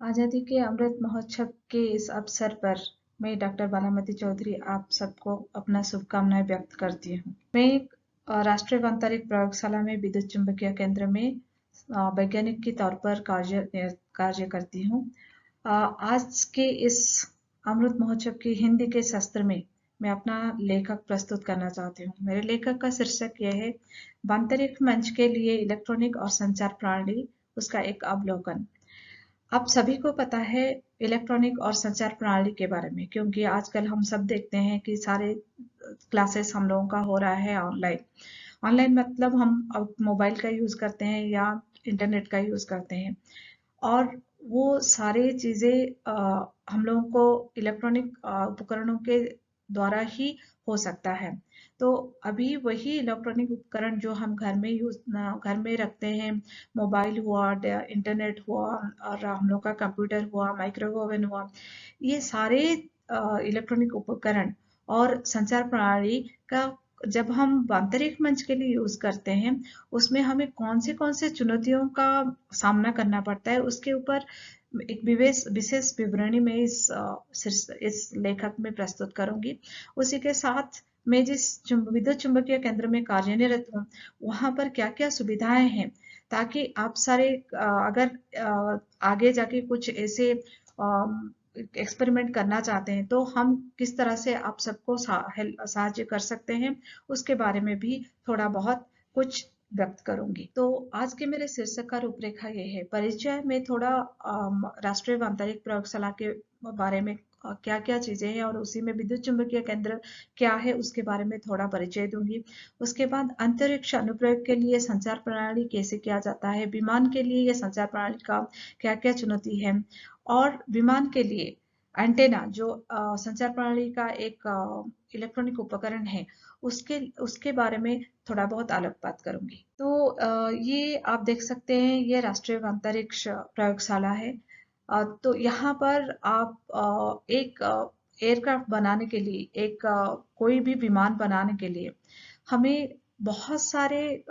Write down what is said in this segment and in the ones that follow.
आज़ादी के अमृत महोत्सव के इस अवसर पर मैं डॉक्टर बालामती चौधरी आप सबको अपना शुभकामनाएं व्यक्त करती हूँ। मैं एक राष्ट्रीय अंतरिक्ष प्रयोगशाला में विद्युत चुम्बकीय केंद्र में वैज्ञानिक के तौर पर कार्य करती हूँ। आज के इस अमृत महोत्सव की हिंदी के सत्र में मैं अपना लेखक प्रस्तुत करना चाहती हूँ। मेरे लेखक का शीर्षक यह है, अंतरिक्ष मंच के लिए इलेक्ट्रॉनिक और संचार प्रणाली, उसका एक अवलोकन। आप सभी को पता है इलेक्ट्रॉनिक और संचार प्रणाली के बारे में, क्योंकि आजकल हम सब देखते हैं कि सारे क्लासेस हम लोगों का हो रहा है ऑनलाइन। ऑनलाइन मतलब हम अब मोबाइल का यूज करते हैं या इंटरनेट का यूज करते हैं, और वो सारी चीजें हम लोगों को इलेक्ट्रॉनिक उपकरणों के द्वारा ही हो सकता है। तो अभी वही इलेक्ट्रॉनिक उपकरण जो हम घर में रखते हैं, मोबाइल हुआ, इंटरनेट हुआ, और हम लोग का कंप्यूटर हुआ, माइक्रोवेव ओवन हुआ, ये सारे इलेक्ट्रॉनिक उपकरण और संचार प्रणाली का जब हम अंतरिक्ष मंच के लिए यूज करते हैं, उसमें हमें कौन से चुनौतियों का सामना करना पड़ता है, उसके ऊपर एक विशेष विवरणी में इस लेखक में प्रस्तुत करूंगी। उसी के साथ मैं जिस विद्युत चुम्बकीय केंद्र में कार्यरत हूँ, वहां पर क्या क्या सुविधाएं हैं, ताकि आप सारे अगर आगे जाके कुछ ऐसे एक्सपेरिमेंट करना चाहते हैं, तो हम किस तरह से आप सबको साहाय्य कर सकते हैं, उसके बारे में भी थोड़ा बहुत कुछ व्यक्त करूंगी। तो आज के मेरे शीर्षक का रूपरेखा ये है। परिचय में थोड़ा राष्ट्रीय अंतरिक्ष प्रयोगशाला के बारे में क्या क्या चीजें हैं, और उसी में विद्युत चुम्बकीय केंद्र क्या है उसके बारे में थोड़ा परिचय दूंगी। उसके बाद अंतरिक्ष अनुप्रयोग के लिए संचार प्रणाली कैसे किया जाता है, विमान के लिए यह संचार प्रणाली का क्या क्या चुनौती है, और विमान के लिए एंटेना जो संचार प्रणाली का एक इलेक्ट्रॉनिक उपकरण है, उसके उसके बारे में थोड़ा बहुत आलोकपात करूंगी। तो ये आप देख सकते हैं, ये राष्ट्रीय अंतरिक्ष प्रयोगशाला है। तो यहाँ पर आप एक एयरक्राफ्ट बनाने के लिए, एक कोई भी विमान बनाने के लिए हमें बहुत सारे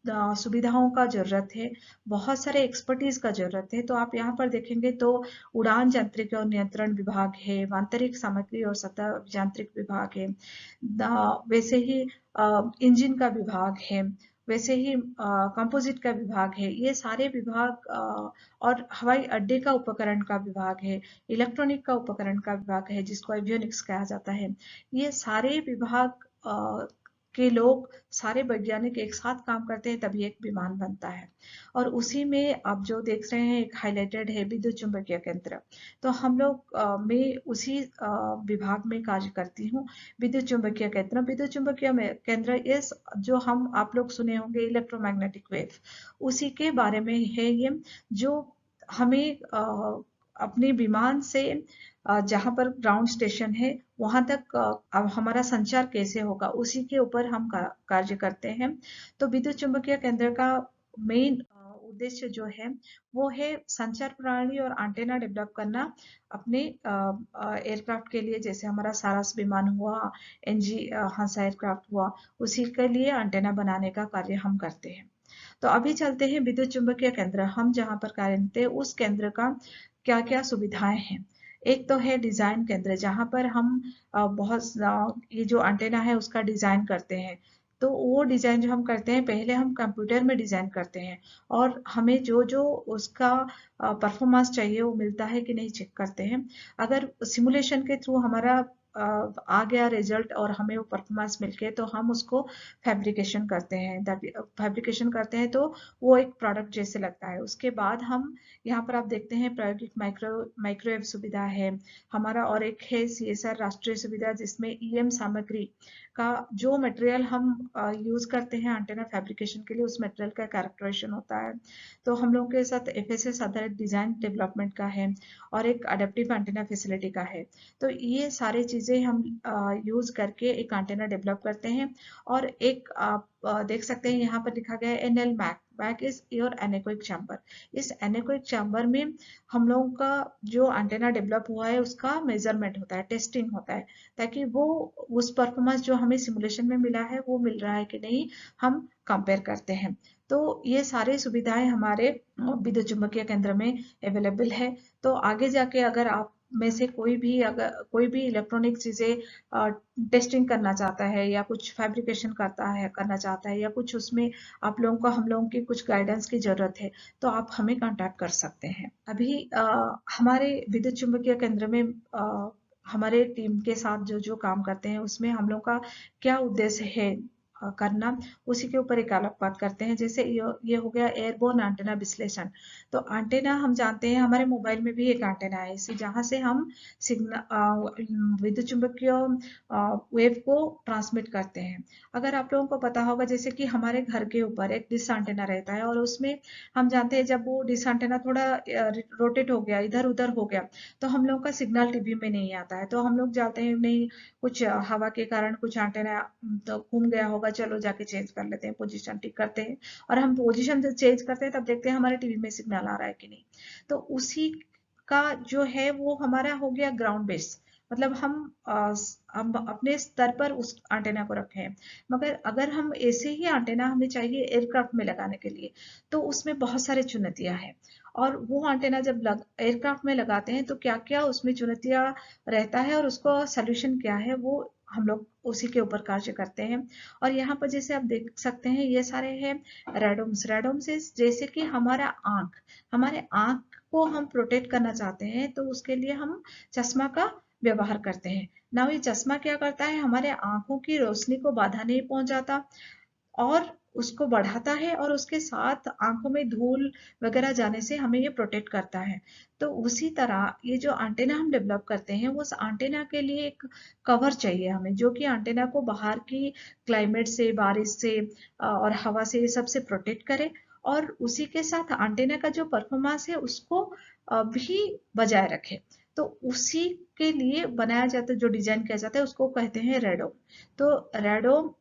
सुविधाओं का जरूरत है, बहुत सारे एक्सपर्टीज का जरूरत है। तो आप यहाँ पर देखेंगे तो उड़ान यांत्रिक और नियंत्रण विभाग है, आंतरिक सामग्री और सतह यांत्रिक विभाग है, वैसे ही इंजन का विभाग है, वैसे ही कंपोजिट का विभाग है। ये सारे विभाग और हवाई अड्डे का उपकरण का विभाग है, इलेक्ट्रॉनिक का उपकरण का विभाग है, जिसको एवियोनिक्स कहा जाता है। ये सारे विभाग के लोग, सारे वैज्ञानिक एक साथ काम करते हैं, तभी एक विमान बनता है। और उसी में आप जो देख रहे हैं एक हाईलाइटेड है विद्युत चुम्बकीय केंद्र। तो हम लोग मैं उसी विभाग में कार्य करती हूँ। विद्युत चुम्बकीय केंद्र, विद्युत चुम्बकीय केंद्र इस जो हम आप लोग सुने होंगे इलेक्ट्रोमैग्नेटिक वेव, उसी के बारे में है ये, जो हमें अपने विमान से जहां पर ग्राउंड स्टेशन है वहां तक अब हमारा संचार कैसे होगा, उसी के ऊपर हम कार्य करते हैं। तो विद्युत चुम्बकीय केंद्र का मेन उद्देश्य जो है वो है संचार प्रणाली और एंटेना डेवलप करना अपने एयरक्राफ्ट के लिए, जैसे हमारा सारस विमान हुआ, एनजी हंसा एयरक्राफ्ट हुआ, उसी के लिए एंटेना बनाने का कार्य हम करते हैं। तो अभी चलते हैं विद्युत चुम्बकीय केंद्र, हम जहां पर कार्य करते हैं उस केंद्र का क्या क्या सुविधाएं हैं। एक तो है डिजाइन केंद्र, जहां पर हम ये जो एंटेना है उसका डिजाइन करते हैं। तो वो डिजाइन जो हम करते हैं, पहले हम कंप्यूटर में डिजाइन करते हैं, और हमें जो जो उसका परफॉर्मेंस चाहिए वो मिलता है कि नहीं चेक करते हैं। अगर सिमुलेशन के थ्रू हमारा आ गया रिजल्ट और हमें वो परफॉर्मेंस मिल गए, तो हम उसको फैब्रिकेशन करते हैं। फैब्रिकेशन करते हैं तो वो एक प्रोडक्ट जैसे लगता है। उसके बाद हम यहाँ पर आप देखते हैं प्रायोगिक माइक्रोवेव सुविधा है हमारा, और एक है सीएसआर राष्ट्रीय सुविधा, जिसमें ईएम सामग्री का जो मटेरियल हम यूज करते हैं एंटेना फैब्रिकेशन के लिए, उस मटेरियल का कैरेक्टराइजेशन होता है। तो हम लोगों के साथ एफएसएस आधारित डिजाइन डेवलपमेंट का है, और एक अडेप्टिव एंटेना फैसिलिटी का है। तो ये सारी चीजें हम यूज करके एक एंटेना डेवलप करते हैं। और एक आप देख सकते हैं यहाँ पर लिखा गया है NL Mac, back is your anechoic chamber. इस एनेकोइक चैम्बर में हम लोगों का जो एंटेना डेवलप हुआ है उसका मेजरमेंट होता है, टेस्टिंग होता है, ताकि वो उस परफॉर्मेंस जो हमें सिमुलेशन में मिला है वो मिल रहा है कि नहीं, हम कंपेयर करते हैं। तो ये सारी सुविधाएं हमारे विद्युत चुम्बकीय केंद्र में अवेलेबल है। तो आगे जाके अगर आप में से कोई भी इलेक्ट्रॉनिक चीजें टेस्टिंग करना चाहता है या कुछ फैब्रिकेशन करना चाहता है या कुछ उसमें आप लोगों को हम लोगों की कुछ गाइडेंस की जरूरत है, तो आप हमें कांटेक्ट कर सकते हैं। अभी हमारे विद्युत चुम्बकीय केंद्र में हमारे टीम के साथ जो जो काम करते हैं उसमें हम लोग का क्या उद्देश्य है करना, उसी के ऊपर एक अलग बात करते हैं। जैसे ये हो गया एयरबोर्न एंटेना विश्लेषण। तो एंटेना हम जानते हैं हमारे मोबाइल में भी एक एंटेना है, इसी जहां से हम सिग्नल विद्युत चुम्बकीय वेव को ट्रांसमिट करते हैं। अगर आप लोगों को पता होगा जैसे कि हमारे घर के ऊपर एक डिश एंटेना रहता है और उसमें हम जानते हैं जब वो डिश एंटेना थोड़ा रोटेट हो गया, इधर उधर हो गया, तो हम लोग का सिग्नल टीवी में नहीं आता है। तो हम लोग जाते हैं नहीं, कुछ हवा के कारण कुछ एंटेना तो घूम गया होगा, चलो जाके चेंज कर लेते हैं, पोजीशन ठीक करते हैं, और हम पोजीशन जब चेंज करते हैं तब देखते हैं हमारे टीवी में सिग्नल आ रहा है कि नहीं। तो उसी का जो है वो हमारा हो गया ग्राउंड बेस, मतलब हम अपने स्तर पर उस एंटेना को रखे हैं। मगर अगर हम ऐसे ही एंटेना हमें चाहिए एयरक्राफ्ट में लगाने के लिए, तो उसमें बहुत सारे चुनौतियां हैं। और वो एंटेना जब एयरक्राफ्ट में लगाते हैं तो क्या क्या उसमें चुनौतियां रहता है और उसको सोल्यूशन क्या है, वो हम लोग उसी के ऊपर कार्य करते हैं। और यहाँ पर जैसे आप देख सकते हैं ये सारे हैं रेडोम्स। रेडोम्स जैसे कि हमारे आंख को हम प्रोटेक्ट करना चाहते हैं तो उसके लिए हम चश्मा का व्यवहार करते हैं ना। ये चश्मा क्या करता है, हमारे आंखों की रोशनी को बाधा नहीं पहुंचाता और उसको बढ़ाता है, और उसके साथ आंखों में धूल वगैरह जाने से हमें ये प्रोटेक्ट करता है। तो उसी तरह ये जो एंटेना हम डेवलप करते हैं वो उस एंटेना के लिए एक कवर चाहिए हमें, जो कि एंटेना को बाहर की क्लाइमेट से, बारिश से और हवा से, सबसे प्रोटेक्ट करे, और उसी के साथ एंटेना का जो परफॉर्मेंस है उसको भी बजाय रखे। तो उसी के लिए बनाया जाता है, जो डिजाइन किया जाता है उसको कहते हैं रेडोम। तो रेडोम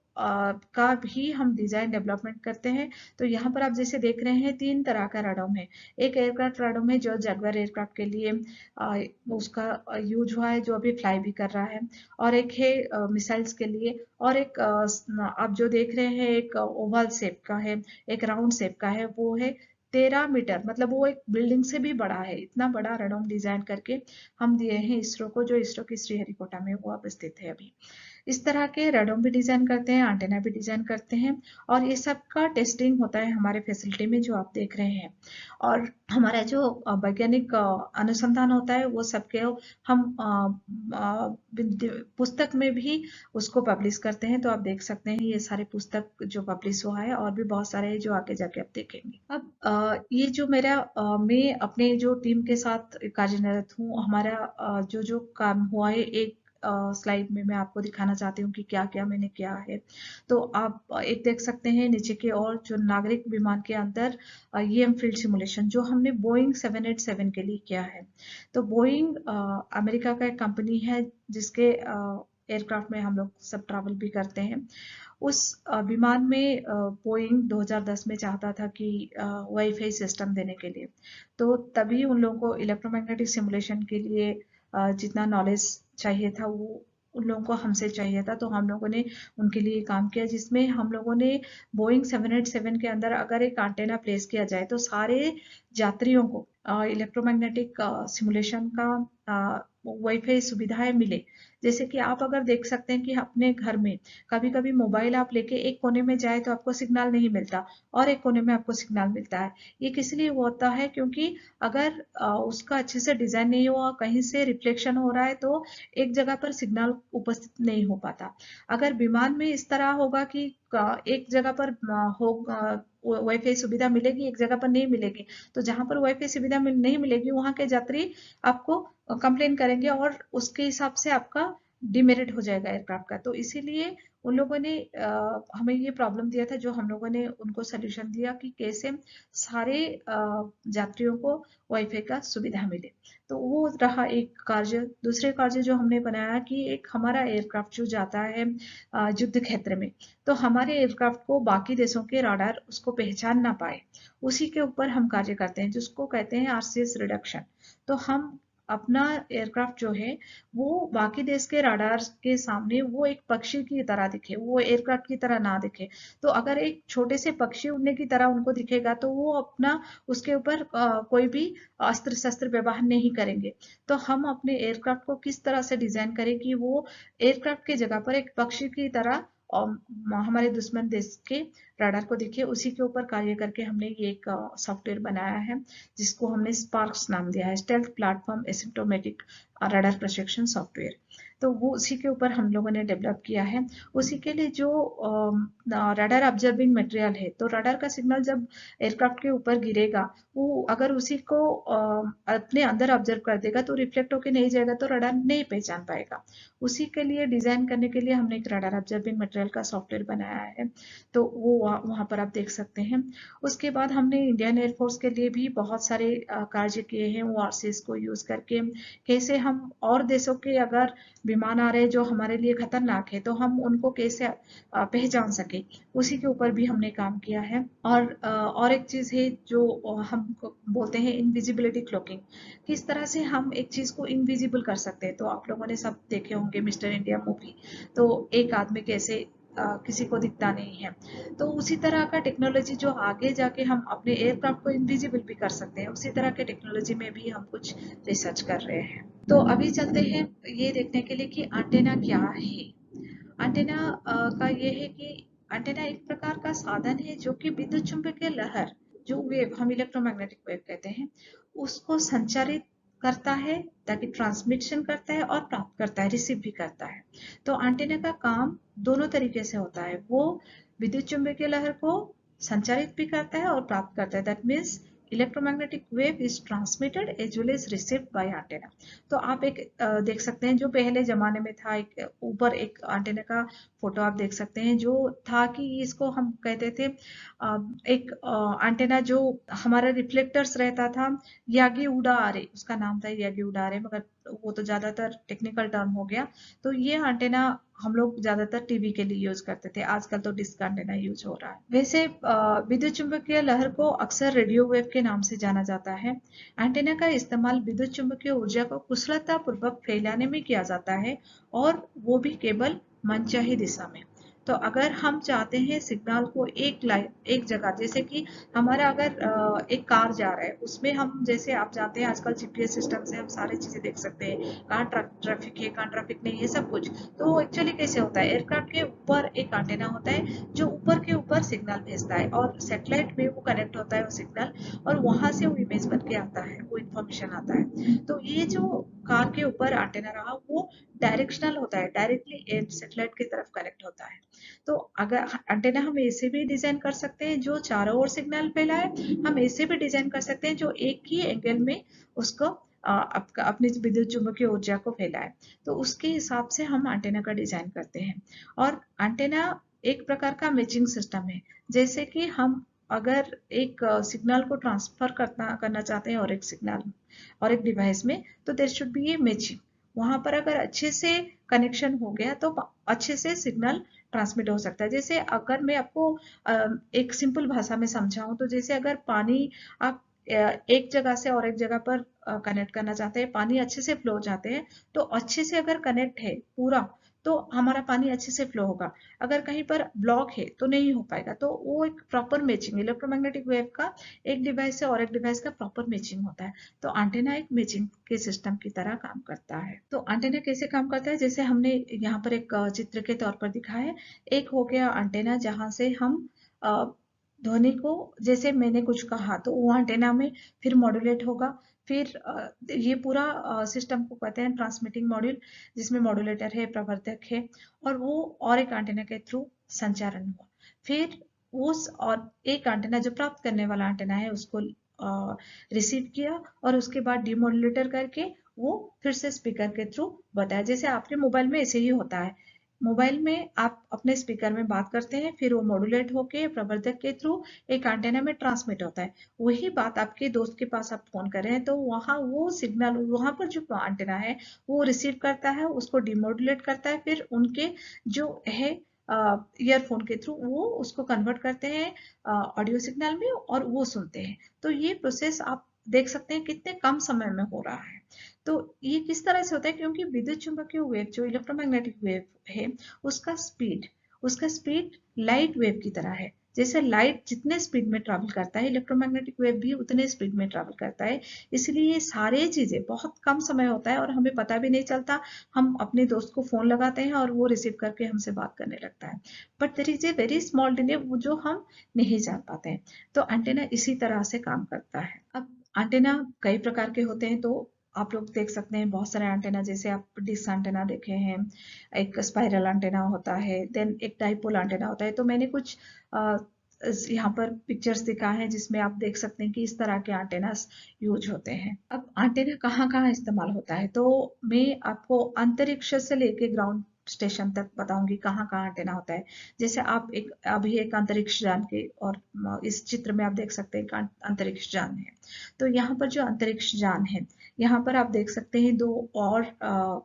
का भी हम डिजाइन डेवलपमेंट करते हैं। तो यहाँ पर आप जैसे देख रहे हैं 3 तरह का रेडोम है। एक एयरक्राफ्ट रेडोम है जो जगुआर एयरक्राफ्ट के लिए उसका यूज हुआ है, जो अभी फ्लाई भी कर रहा है। और एक है मिसाइल्स के लिए, और एक आप जो देख रहे हैं एक ओवल शेप का है, एक राउंड शेप का है, वो है 13 मीटर, मतलब वो एक बिल्डिंग से भी बड़ा है। इतना बड़ा रेडोम डिजाइन करके हम दिए हैं इसरो को, जो इसरो की श्रीहरिकोटा में वो अब स्थित है अभी। इस तरह के रेडोम भी डिजाइन करते हैं, एंटेना भी डिजाइन करते हैं, और ये सब का टेस्टिंग होता है हमारे फैसिलिटी में जो आप देख रहे हैं। और हमारा जो वैज्ञानिक अनुसंधान होता है वो सबके हम पुस्तक में भी उसको पब्लिश करते हैं। तो आप देख सकते हैं ये सारे पुस्तक जो पब्लिश हुआ है, और भी बहुत सारे हैं जो आगे जाके आप देखेंगे। अब ये जो मेरा मैं अपने जो टीम के साथ कार्यरत हूँ, हमारा जो जो काम हुआ है, एक स्लाइड में मैं आपको दिखाना चाहती हूँ कि क्या क्या मैंने किया है। तो आप एक देख सकते हैं नीचे की ओर, जो नागरिक विमान के अंदर ईएम फील्ड सिमुलेशन जो हमने बोइंग 787 के लिए किया है। तो बोइंग अमेरिका का एक कंपनी है जिसके एयरक्राफ्ट में हम लोग सब ट्रैवल भी करते हैं। उस विमान में बोइंग 2010 में चाहता था कि वाईफाई सिस्टम देने के लिए, तो तभी उन लोगों को इलेक्ट्रोमैग्नेटिक सिमुलेशन के लिए जितना नॉलेज चाहिए था वो उन लोगों को हमसे चाहिए था। तो हम लोगों ने उनके लिए काम किया, जिसमें हम लोगों ने बोइंग 787 के अंदर अगर एक एंटेना प्लेस किया जाए तो सारे यात्रियों को इलेक्ट्रोमैग्नेटिक सिमुलेशन का वाईफाई सुविधाएं मिले। जैसे कि आप अगर देख सकते हैं कि अपने घर में कभी कभी मोबाइल आप लेके एक कोने में जाए तो आपको सिग्नल नहीं मिलता, और एक कोने में आपको सिग्नल मिलता है। ये किस लिए होता है, क्योंकि अगर उसका अच्छे से डिजाइन नहीं हुआ, कहीं से रिफ्लेक्शन हो रहा है, तो एक जगह पर सिग्नल उपस्थित नहीं हो पाता। अगर विमान में इस तरह होगा कि एक जगह पर हो वाईफाई सुविधा मिलेगी, एक जगह पर नहीं मिलेगी, तो जहां पर वाईफाई सुविधा नहीं मिलेगी वहां के यात्री आपको कंप्लेन करेंगे और उसके हिसाब से आपका डिमेरिट हो जाएगा एयरक्राफ्ट का। तो इसीलिए उन लोगों ने हमें ये प्रॉब्लम दिया था, जो हम लोगों ने उनको सोल्यूशन दिया कि कैसे सारे यात्रियों को वाईफाई का सुविधा मिले। तो वो रहा एक कार्य। दूसरे कार्य जो हमने बनाया कि एक हमारा एयरक्राफ्ट जो जाता है युद्ध क्षेत्र में, तो हमारे एयरक्राफ्ट को बाकी देशों के राडार उसको पहचान ना पाए, उसी के ऊपर हम कार्य करते हैं, जिसको कहते हैं आरसीएस रिडक्शन। तो हम अपना एयरक्राफ्ट जो है वो बाकी देश के राडार के सामने वो एक पक्षी की तरह दिखे, वो एयरक्राफ्ट की तरह ना दिखे। तो अगर एक छोटे से पक्षी उड़ने की तरह उनको दिखेगा तो वो अपना उसके ऊपर कोई भी अस्त्र शस्त्र व्यवहार नहीं करेंगे। तो हम अपने एयरक्राफ्ट को किस तरह से डिजाइन करें कि वो एयरक्राफ्ट की जगह पर एक पक्षी की तरह हमारे दुश्मन देश के राडार को दिखे, उसी के ऊपर कार्य करके हमने ये एक सॉफ्टवेयर बनाया है, जिसको हमने स्पार्क्स नाम दिया है, स्टेल्थ प्लेटफॉर्म एसिम्प्टोमेटिक रडार प्रशिक्षण सॉफ्टवेयर। तो वो उसी के ऊपर हम लोगों ने डेवलप किया है। उसी के लिए जो रडार ऑब्जर्विंग मटेरियल है, तो रडार का सिग्नल जब एयरक्राफ्ट के ऊपर गिरेगा, वो अगर उसी को अपने अंदर ऑब्जर्व कर देगा तो रिफ्लेक्ट होके नहीं जाएगा, तो रडार नहीं पहचान पाएगा। उसी के लिए डिजाइन करने के लिए हमने एक रडार ऑब्जर्विंग मटेरियल का सॉफ्टवेयर बनाया है। तो वो वहां पर आप देख सकते हैं। उसके बाद हमने इंडियन एयरफोर्स के लिए भी बहुत सारे कार्य किए हैं, वो आरसीएस को यूज करके कैसे हम और देशों के अगर विमान आ रहे हैं जो हमारे लिए खतरनाक है, तो हम उनको कैसे पहचान सके, उसी के ऊपर भी हमने काम किया है। और एक चीज है जो हम बोलते हैं इनविजिबिलिटी क्लोकिंग। किस तरह से हम एक चीज को इनविजिबल कर सकते हैं। तो आप लोगों ने सब देखे होंगे मिस्टर इंडिया मूवी, तो एक आदमी कैसे किसी को दिखता नहीं है, तो उसी तरह का टेक्नोलॉजी जो आगे जाके हम अपने एयरक्राफ्ट को इनविजिबल भी कर सकते हैं, उसी तरह के टेक्नोलॉजी में भी हम कुछ रिसर्च कर रहे हैं। तो अभी चलते हैं ये देखने के लिए कि एंटेना क्या है। एंटेना का ये है कि एंटेना एक प्रकार का साधन है जो कि विद्युत चुंबकीय लहर, जो वेव हम इलेक्ट्रोमैग्नेटिक वेव कहते हैं, उसको संचारित करता है, ताकि ट्रांसमिशन करता है और प्राप्त करता है, रिसीव भी करता है। तो एंटेना का काम दोनों तरीके से होता है। वो विद्युत चुंबकीय लहर को संचारित भी करता है और प्राप्त करता है। That means electromagnetic wave is transmitted as well as received by antenna. तो आप एक देख सकते हैं, जो पहले जमाने में था, एक ऊपर एक एंटेना का फोटो आप देख सकते हैं, जो था कि इसको हम कहते थे एक एंटेना जो हमारा रिफ्लेक्टर्स रहता था, यागी उडा आरे, उसका नाम था यागी उडा आरे, मगर वो तो ज्यादातर टेक्निकल टर्म हो गया। तो ये एंटेना हम लोग ज्यादातर टीवी के लिए यूज करते थे, आजकल तो डिस्क एंटेना यूज हो रहा है। वैसे विद्युत चुंबकीय लहर को अक्सर रेडियो वेव के नाम से जाना जाता है। एंटेना का इस्तेमाल विद्युत चुंबकीय ऊर्जा को कुशलता पूर्वक फैलाने में किया जाता है, और वो भी केवल मनचाही दिशा में। तो अगर हम चाहते हैं सिग्नल को एक लाइन एक जगह, जैसे कि हमारा अगर एक कार जा रहा है, उसमें हम जैसे आप जानते हैं आजकल जीपीएस सिस्टम से हम सारी चीजें देख सकते हैं, कहाँ ट्रैफिक है, कहाँ ट्रैफिक नहीं है, सब कुछ। तो एक्चुअली कैसे होता है, एयरक्राफ्ट के ऊपर एक एंटेना होता है जो ऊपर के ऊपर सिग्नल भेजता है, और सैटेलाइट में वो कनेक्ट होता है वो सिग्नल, और वहां से वो इमेज बन के आता है, वो इन्फॉर्मेशन आता है। तो ये जो कार के ऊपर एंटेना रहा, वो डायरेक्शनल होता है, डायरेक्टली सैटेलाइट की तरफ कनेक्ट होता है। तो अगर एंटेना हम ऐसे भी डिजाइन कर सकते हैं जो चारों ओर सिग्नल फैलाए, हम ऐसे भी डिजाइन कर सकते हैं जो एक ही एंगल में उसको अपनी विद्युत चुंबकीय ऊर्जा को फैलाए। तो उसके हिसाब से हम एंटेना का डिजाइन करते हैं। और एंटेना एक प्रकार का मैचिंग सिस्टम है। जैसे कि हम अगर एक सिग्नल को ट्रांसफर करना चाहते हैं और एक सिग्नल और एक डिवाइस में, तो there should be a matching. वहां पर अगर अच्छे से कनेक्शन हो गया तो अच्छे से सिग्नल ट्रांसमिट हो सकता है। जैसे अगर मैं आपको एक सिंपल भाषा में समझाऊं, तो जैसे अगर पानी आप एक जगह से और एक जगह पर कनेक्ट करना चाहते हैं, पानी अच्छे से फ्लो चाहते हैं, तो अच्छे से अगर कनेक्ट है पूरा, तो हमारा पानी अच्छे से फ्लो होगा। अगर कहीं पर ब्लॉक है तो नहीं हो पाएगा। तो वो एक प्रॉपर मैचिंग, इलेक्ट्रोमैग्नेटिक वेव का एक डिवाइस से और एक डिवाइस का प्रॉपर मैचिंग होता है। तो एंटेना एक मैचिंग के सिस्टम की तरह काम करता है। तो एंटेना कैसे काम करता है, जैसे हमने यहाँ पर एक चित्र के तौर पर दिखा है। एक हो गया एंटेना जहां से हम ध्वनि को, जैसे मैंने कुछ कहा तो वो एंटेना में फिर मॉड्यूलेट होगा। फिर ये पूरा सिस्टम को कहते हैं ट्रांसमिटिंग मॉड्यूल, जिसमें मॉड्यूलेटर है, प्रवर्धक है, और वो और एक एंटेना के थ्रू संचारण हुआ। फिर उस और एक एंटेना जो प्राप्त करने वाला एंटेना है उसको रिसीव किया, और उसके बाद डिमोडुलेटर करके वो फिर से स्पीकर के थ्रू बताया। जैसे आपके मोबाइल में ऐसे ही होता है, मोबाइल में आप अपने स्पीकर में बात करते हैं, फिर वो मॉड्यूलेट होके प्रवर्धक के थ्रू एक एंटेना में ट्रांसमिट होता है। वही बात आपके दोस्त के पास आप फोन कर रहे हैं तो वहाँ वो सिग्नल, वहाँ पर जो एंटेना है वो रिसीव करता है, उसको डिमोडुलेट करता है, फिर उनके जो है ईयरफोन के थ्रू वो उसको कन्वर्ट करते हैं ऑडियो सिग्नल में और वो सुनते हैं। तो ये प्रोसेस आप देख सकते हैं कितने कम समय में हो रहा है। तो ये किस तरह से होता है, क्योंकि विद्युत चुंबकीय वेव जो इलेक्ट्रोमैग्नेटिक वेव है उसका स्पीड उसका स्पीड लाइट वेव की तरह है। जैसे लाइट जितने स्पीड में ट्रैवल करता है, इलेक्ट्रोमैग्नेटिक वेव भी उतने स्पीड में ट्रैवल करता है। इसलिए ये सारे चीजें बहुत कम समय होता है और हमें पता भी नहीं चलता। हम अपने दोस्त को फोन लगाते हैं और वो रिसीव करके हमसे बात करने लगता है, but there is a very small delay जो हम नहीं जान पाते हैं। तो एंटेना इसी तरह से काम करता है। अब एंटेना कई प्रकार के होते हैं, तो आप लोग देख सकते हैं बहुत सारे एंटेना, जैसे आप डिश एंटेना देखे हैं, एक स्पाइरल एंटेना होता है, देन एक डाइपोल एंटेना होता है। तो मैंने कुछ यहाँ पर पिक्चर्स दिखा है जिसमें आप देख सकते हैं कि इस तरह के एंटेनास यूज होते हैं। अब एंटेना कहाँ कहाँ इस्तेमाल होता है, तो मैं आपको अंतरिक्ष से लेके ग्राउंड स्टेशन तक बताऊंगी कहाँ कहाँ एंटेना होता है। जैसे आप अभी एक अंतरिक्ष यान के, और इस चित्र में आप देख सकते हैं कि अंतरिक्ष यान है। तो यहाँ पर जो अंतरिक्ष यान है, यहाँ पर आप देख सकते हैं दो और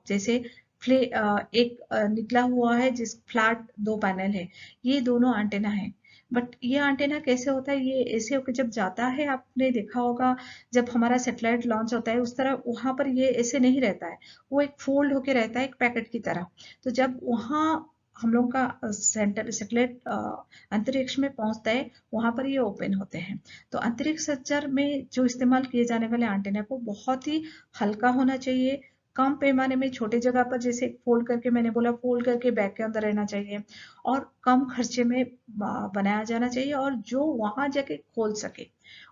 जैसे एक निकला हुआ है जिस फ्लैट दो पैनल है, ये दोनों एंटेना है। बट ये एंटेना कैसे होता है, ये ऐसे होकर जब जाता है, आपने देखा होगा जब हमारा सैटेलाइट लॉन्च होता है उस तरह वहां पर ये ऐसे नहीं रहता है, वो एक फोल्ड होके रहता है एक पैकेट की तरह। तो जब वहां हम लोग का सेंटर सैटेलाइट अंतरिक्ष में पहुंचता है, वहां पर ये ओपन होते हैं। तो अंतरिक्ष संचार में जो इस्तेमाल किए जाने वाले एंटेना को बहुत ही हल्का होना चाहिए, कम पैमाने में छोटे जगह पर, जैसे फोल्ड करके मैंने बोला फोल्ड करके बैग के अंदर रहना चाहिए, और कम खर्चे में बनाया जाना चाहिए और जो वहां जाके खोल सके।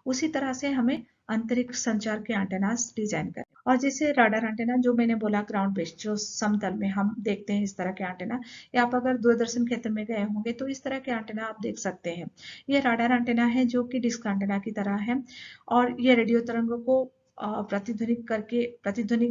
उसी तरह से हमें अंतरिक्ष संचार के एंटेनास डिजाइन करें। और जैसे राडार एंटेना जो मैंने बोला ग्राउंड बेस्ड, जो समतल में हम देखते हैं इस तरह के एंटेना, या आप अगर दूरदर्शन क्षेत्र में गए होंगे तो इस तरह के एंटेना आप देख सकते हैं। ये राडार एंटेना है जो कि डिस्क एंटेना की तरह है, और ये रेडियो तरंगों को प्रतिध्वनि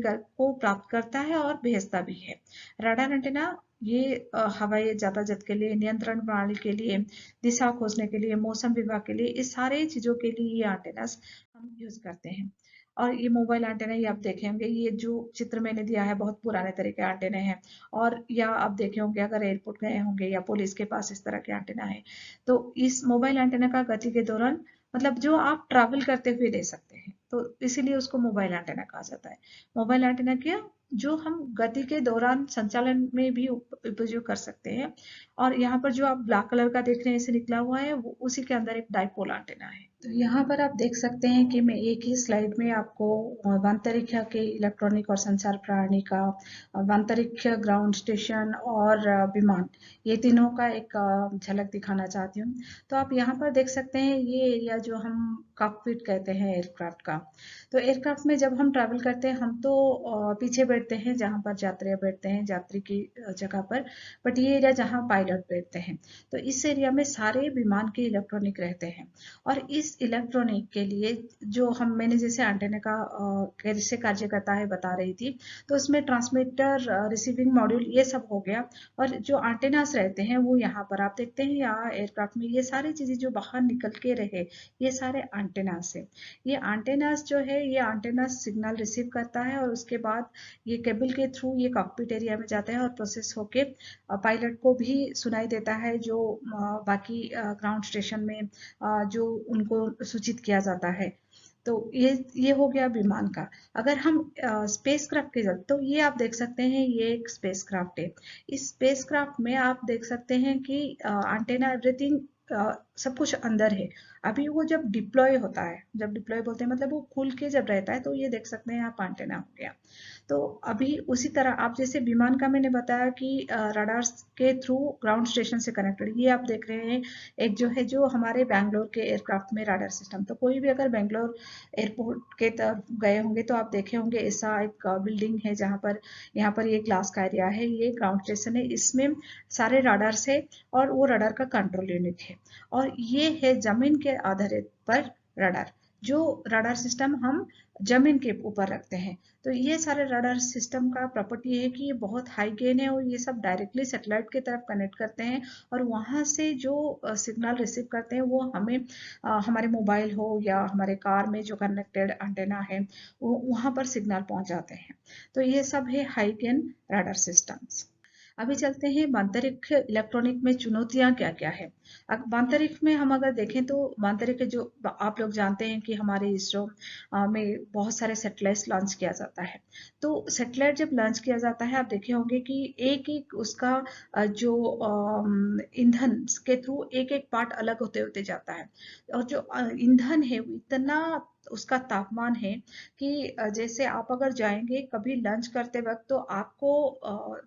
को प्राप्त करता है और भेजता भी है। राडार एंटेना ये हवाई यातायात के लिए, नियंत्रण प्रणाली के लिए, दिशा खोजने के लिए, मौसम विभाग के लिए, इस सारे चीजों के लिए ये एंटेनास हम यूज करते हैं। और ये मोबाइल एंटेना ये आप देखे होंगे, ये जो चित्र मैंने दिया है बहुत पुराने तरह के एंटेने हैं। और या आप देखे होंगे अगर एयरपोर्ट गए होंगे या पुलिस के पास इस तरह के एंटेना है। तो इस मोबाइल एंटेना का गति के दौरान, मतलब जो आप ट्रैवल करते हुए ले सकते हैं, तो इसीलिए उसको मोबाइल एंटेना कहा जाता है। मोबाइल एंटेना क्या, जो हम गति के दौरान संचालन में भी उपयोग कर सकते हैं। और यहाँ पर जो आप ब्लैक कलर का देख रहे हैं ऐसे निकला हुआ है, वो उसी के अंदर एक डाइपोल एंटेना है। तो यहाँ पर आप देख सकते हैं कि मैं एक ही स्लाइड में आपको अंतरिक्ष के इलेक्ट्रॉनिक और संचार प्रणाली का, अंतरिक्ष, ग्राउंड स्टेशन और विमान, ये तीनों का एक झलक दिखाना चाहती हूँ। तो आप यहाँ पर देख सकते हैं ये एरिया जो हम कॉकपिट कहते हैं एयरक्राफ्ट का। तो एयरक्राफ्ट में जब हम ट्रैवल करते हैं हम तो पीछे बैठते हैं जहाँ पर यात्री बैठते हैं, यात्री की जगह पर। बट ये एरिया जहाँ पायलट बैठते हैं, तो इस एरिया में सारे विमान के इलेक्ट्रॉनिक रहते हैं। और इस इलेक्ट्रॉनिक के लिए जो मैंने जैसे एंटेना का कैसे कार्य करता है बता रही थी, तो उसमें ट्रांसमीटर, रिसीविंग मॉड्यूल, ये सब हो गया। और जो एंटेनास रहते हैं वो यहाँ पर आप देखते हैं, यहाँ एयरक्राफ्ट में ये सारी चीजें जो बाहर निकल के रहे, ये सारे एंटेनास है। ये एंटेनास जो है, ये एंटेनास सिग्नल रिसीव करता है और उसके बाद ये केबल के थ्रू ये कॉकपिट एरिया में जाता है और प्रोसेस होके पायलट को भी सुनाई देता है, जो बाकी ग्राउंड स्टेशन में जो उनको सूचित किया जाता है। तो ये हो गया विमान का। अगर हम स्पेस क्राफ्ट की जरूरत, तो ये आप देख सकते हैं ये एक स्पेस क्राफ्ट है। इस स्पेस क्राफ्ट में आप देख सकते हैं कि एंटेना एवरीथिंग सब कुछ अंदर है। अभी वो जब डिप्लॉय होता है, जब डिप्लॉय बोलते हैं मतलब वो खुल के जब रहता है, तो ये देख सकते हैं आप एंटेना हो गया। तो अभी उसी तरह आप जैसे विमान का मैंने बताया कि रडार्स के थ्रू ग्राउंड स्टेशन से कनेक्टेड, ये आप देख रहे हैं एक जो है जो हमारे बैंगलोर के एयरक्राफ्ट में रडार सिस्टम। तो कोई भी अगर बैंगलोर एयरपोर्ट के तरफ गए होंगे तो आप देखे होंगे ऐसा एक बिल्डिंग है जहाँ पर, यहाँ पर ये ग्लास का एरिया है, ये ग्राउंड स्टेशन है, इसमें सारे रडार्स है और वो रडार का कंट्रोल यूनिट है। और ये है जमीन के आधार पर रडार। जो रडार सिस्टम हम जमीन के ऊपर रखते हैं। तो ये सारे रडार सिस्टम का प्रॉपर्टी है कि ये बहुत हाई गेन है और ये सब डायरेक्टली सैटेलाइट की तरफ कनेक्ट करते हैं और वहाँ से जो सिग्नल रिसीव करते हैं वो हमें हमारे मोबाइल हो या हमारे कार में जो कनेक्टेड एंटेना है वो वहाँ पर सिग्नल पहुँच जाते हैं। तो ये सब है हाई गेन रडार सिस्टम्स। अभी चलते हैं अंतरिक्ष इलेक्ट्रॉनिक में चुनौतियां क्या क्या है। अंतरिक्ष में हम अगर देखें तो अंतरिक्ष जो आप लोग जानते हैं कि हमारे इसरो में बहुत सारे सैटेलाइट लॉन्च किया जाता है। तो सैटेलाइट जब लॉन्च किया जाता है आप देखे होंगे कि एक एक उसका जो ईंधन के थ्रू एक एक पार्ट अलग होते होते जाता है और जो ईंधन है वो इतना उसका तापमान है कि जैसे आप अगर जाएंगे कभी लॉन्च करते वक्त तो आपको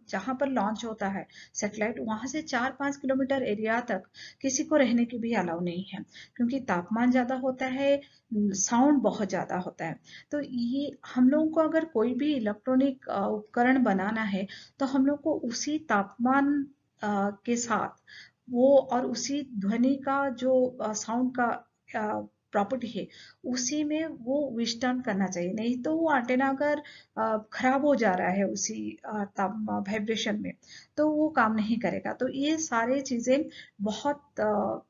जहां पर लॉन्च होता है सैटेलाइट वहां से 4-5 किलोमीटर एरिया तक किसी को रहने की भी अलाउ नहीं है क्योंकि तापमान ज्यादा होता है, साउंड बहुत ज्यादा होता है। तो ये हम लोगों को अगर कोई भी इलेक्ट्रॉनिक उपकरण बनाना है तो हम लोग को उसी तापमान के साथ वो और उसी ध्वनि का जो साउंड का प्रॉपर्टी है उसी में वो विस्टर्न करना चाहिए, नहीं तो वो एंटेना अगर खराब हो जा रहा है उसी वाइब्रेशन में तो वो काम नहीं करेगा। तो ये सारे चीजें बहुत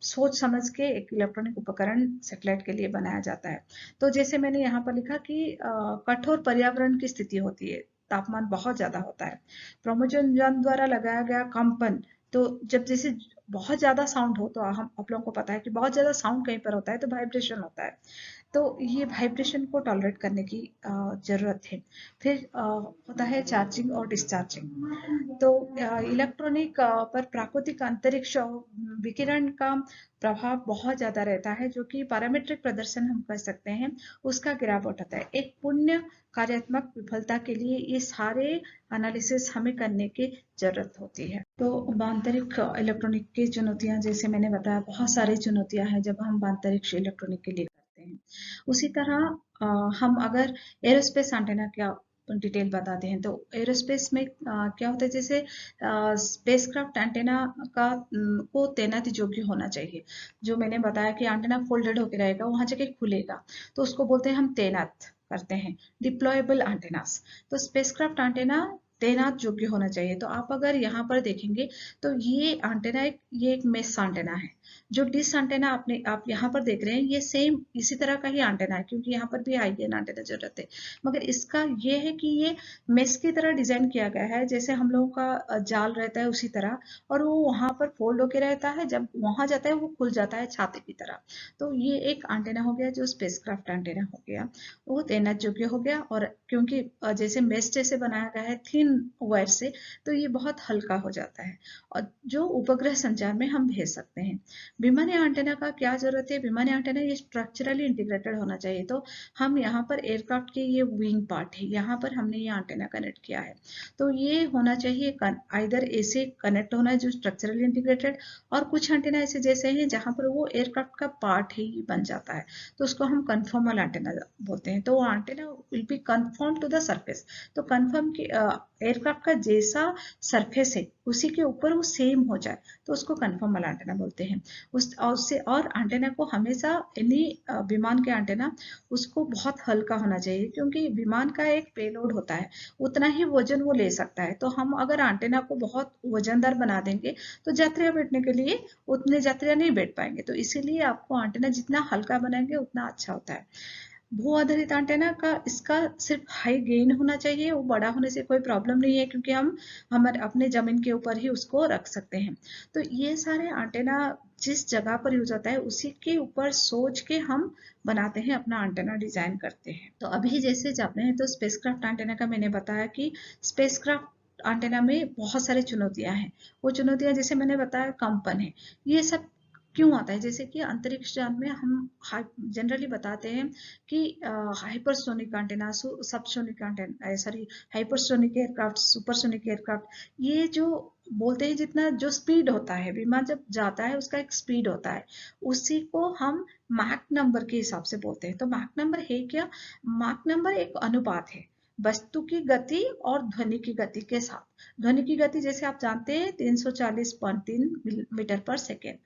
सोच समझ के एक इलेक्ट्रॉनिक उपकरण सैटेलाइट के लिए बनाया जाता है। तो जैसे मैंने यहाँ पर लिखा कि कठोर पर्यावरण की स्थिति होती है, तापमान बहुत ज्यादा होता है, प्रमोजन द्वारा लगाया गया कंपन। तो जब जैसे बहुत ज्यादा साउंड हो तो हम आप लोगों को पता है कि बहुत ज्यादा साउंड कहीं पर होता है तो वाइब्रेशन होता है। तो ये वाइब्रेशन को टॉलरेट करने की जरूरत है। फिर होता है चार्जिंग और डिस्चार्जिंग। तो इलेक्ट्रॉनिक पर प्राकृतिक अंतरिक्ष विकिरण का प्रभाव बहुत ज्यादा रहता है जो कि पैरामीट्रिक प्रदर्शन हम कह सकते हैं उसका गिरावट होता है। एक पुण्य कार्यात्मक विफलता के लिए ये सारे एनालिसिस हमें करने की जरूरत होती है। तो आंतरिक इलेक्ट्रॉनिक की चुनौतियां जैसे मैंने बताया बहुत सारी चुनौतियां हैं जब हम आंतरिक्ष इलेक्ट्रॉनिक के लिए करते हैं। उसी तरह हम अगर एरोस्पेस एंटेना क्या डिटेल बताते हैं तो एरोस्पेस में क्या होता है जैसे स्पेसक्राफ्ट एंटेना का को तैनाती योग्य होना चाहिए। जो मैंने बताया कि एंटेना फोल्डेड होकर रहेगा वहां जगह खुलेगा तो उसको बोलते हैं हम तैनात करते हैं, डिप्लॉयबल एंटेनास। तो स्पेसक्राफ्ट एंटेना तैनात योग्य होना चाहिए। तो आप अगर यहाँ पर देखेंगे तो ये एंटेना ये एक मेश एंटेना है। जो डिश एंटेना आप यहाँ पर देख रहे हैं ये सेम इसी तरह का ही एंटेना है क्योंकि यहाँ पर भी हाई गेन एंटेना जरूरत है, मगर इसका ये है कि ये मेश की तरह डिजाइन किया गया है जैसे हम लोगों का जाल रहता है उसी तरह, और वो वहां पर फोल्ड होके रहता है, जब वहां जाता है वो खुल जाता है छाते की तरह। तो ये एक एंटेना हो गया जो स्पेसक्राफ्ट एंटेना हो गया, वो तैनात योग्य हो गया। और क्योंकि जैसे मेश जैसे बनाया गया है थिन वायर से तो ये बहुत हल्का हो जाता है और जो उपग्रह संचार में हम भेज सकते हैं। विमानी एंटेना का क्या जरूरत है, विमानी एंटेना ये स्ट्रक्चरली इंटीग्रेटेड होना चाहिए। तो हम यहाँ पर एयरक्राफ्ट के ये विंग पार्ट है यहाँ पर हमने ये एंटेना कनेक्ट किया है तो ये होना चाहिए आइदर ऐसे कनेक्ट होना है जो स्ट्रक्चरली इंटीग्रेटेड, और कुछ एंटेना ऐसे जैसे हैं जहां पर वो एयरक्राफ्ट का पार्ट ही बन जाता है तो उसको हम कन्फर्मल एंटेना बोलते हैं। तो वो antenna will be confirm to the surface. तो कन्फर्म की एयरक्राफ्ट का जैसा सरफेस है उसी के ऊपर वो सेम हो जाए तो उसको कन्फर्मल एंटेना बोलते हैं। उस और उससे और एंटेना को हमेशा यानी विमान के एंटेना उसको बहुत हल्का होना चाहिए क्योंकि विमान का एक पेलोड होता है उतना ही वजन वो ले सकता है। तो हम अगर एंटेना को बहुत वजनदार बना देंगे तो यात्रियां बैठने के लिए उतने यात्रियां नहीं बैठ पाएंगे। तो इसीलिए आपको एंटेना जितना हल्का बनाएंगे उतना अच्छा होता है। भू आधारित एंटेना का इसका सिर्फ हाई गेन होना चाहिए, वो बड़ा होने से कोई प्रॉब्लम नहीं है क्योंकि हम हमारे अपने जमीन के ऊपर ही उसको रख सकते हैं। तो ये सारे एंटेना जिस जगह पर यूज होता है उसी के ऊपर सोच के हम बनाते हैं, अपना एंटेना डिजाइन करते हैं। तो अभी जैसे जाते हैं तो स्पेसक्राफ्ट एंटेना का मैंने बताया कि स्पेसक्राफ्ट एंटेना में बहुत सारी चुनौतियां हैं। वो चुनौतियां जैसे मैंने बताया कंपन है। ये सब क्यों आता है, जैसे कि अंतरिक्ष यान में हम जनरली बताते हैं कि hypersonic antenna, subsonic antenna, sorry hypersonic aircraft, supersonic aircraft, ये जो बोलते हैं जितना जो स्पीड होता है विमान जब जाता है उसका एक स्पीड होता है उसी को हम मैक नंबर के हिसाब से बोलते हैं। तो मैक नंबर है क्या, मैक नंबर एक अनुपात है वस्तु की गति और ध्वनि की गति के साथ। ध्वनि की गति जैसे आप जानते हैं 340.3 मीटर पर सेकेंड,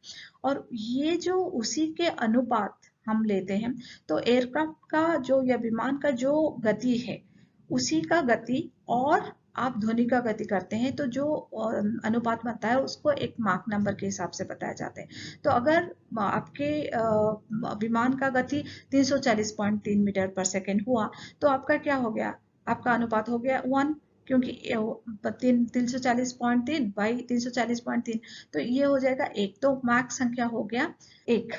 और ये जो उसी के अनुपात हम लेते हैं तो एयरक्राफ्ट का जो या विमान का जो गति है उसी का गति और आप ध्वनि का गति करते हैं तो जो अनुपात बनता है उसको एक माक नंबर के हिसाब से बताया जाता है। तो अगर आपके विमान का गति 340.3 मीटर पर सेकेंड हुआ तो आपका क्या हो गया, आपका अनुपात हो गया 1, क्योंकि 340.3 बाई 340.3 तो ये हो जाएगा 1, तो मैक संख्या हो गया 1।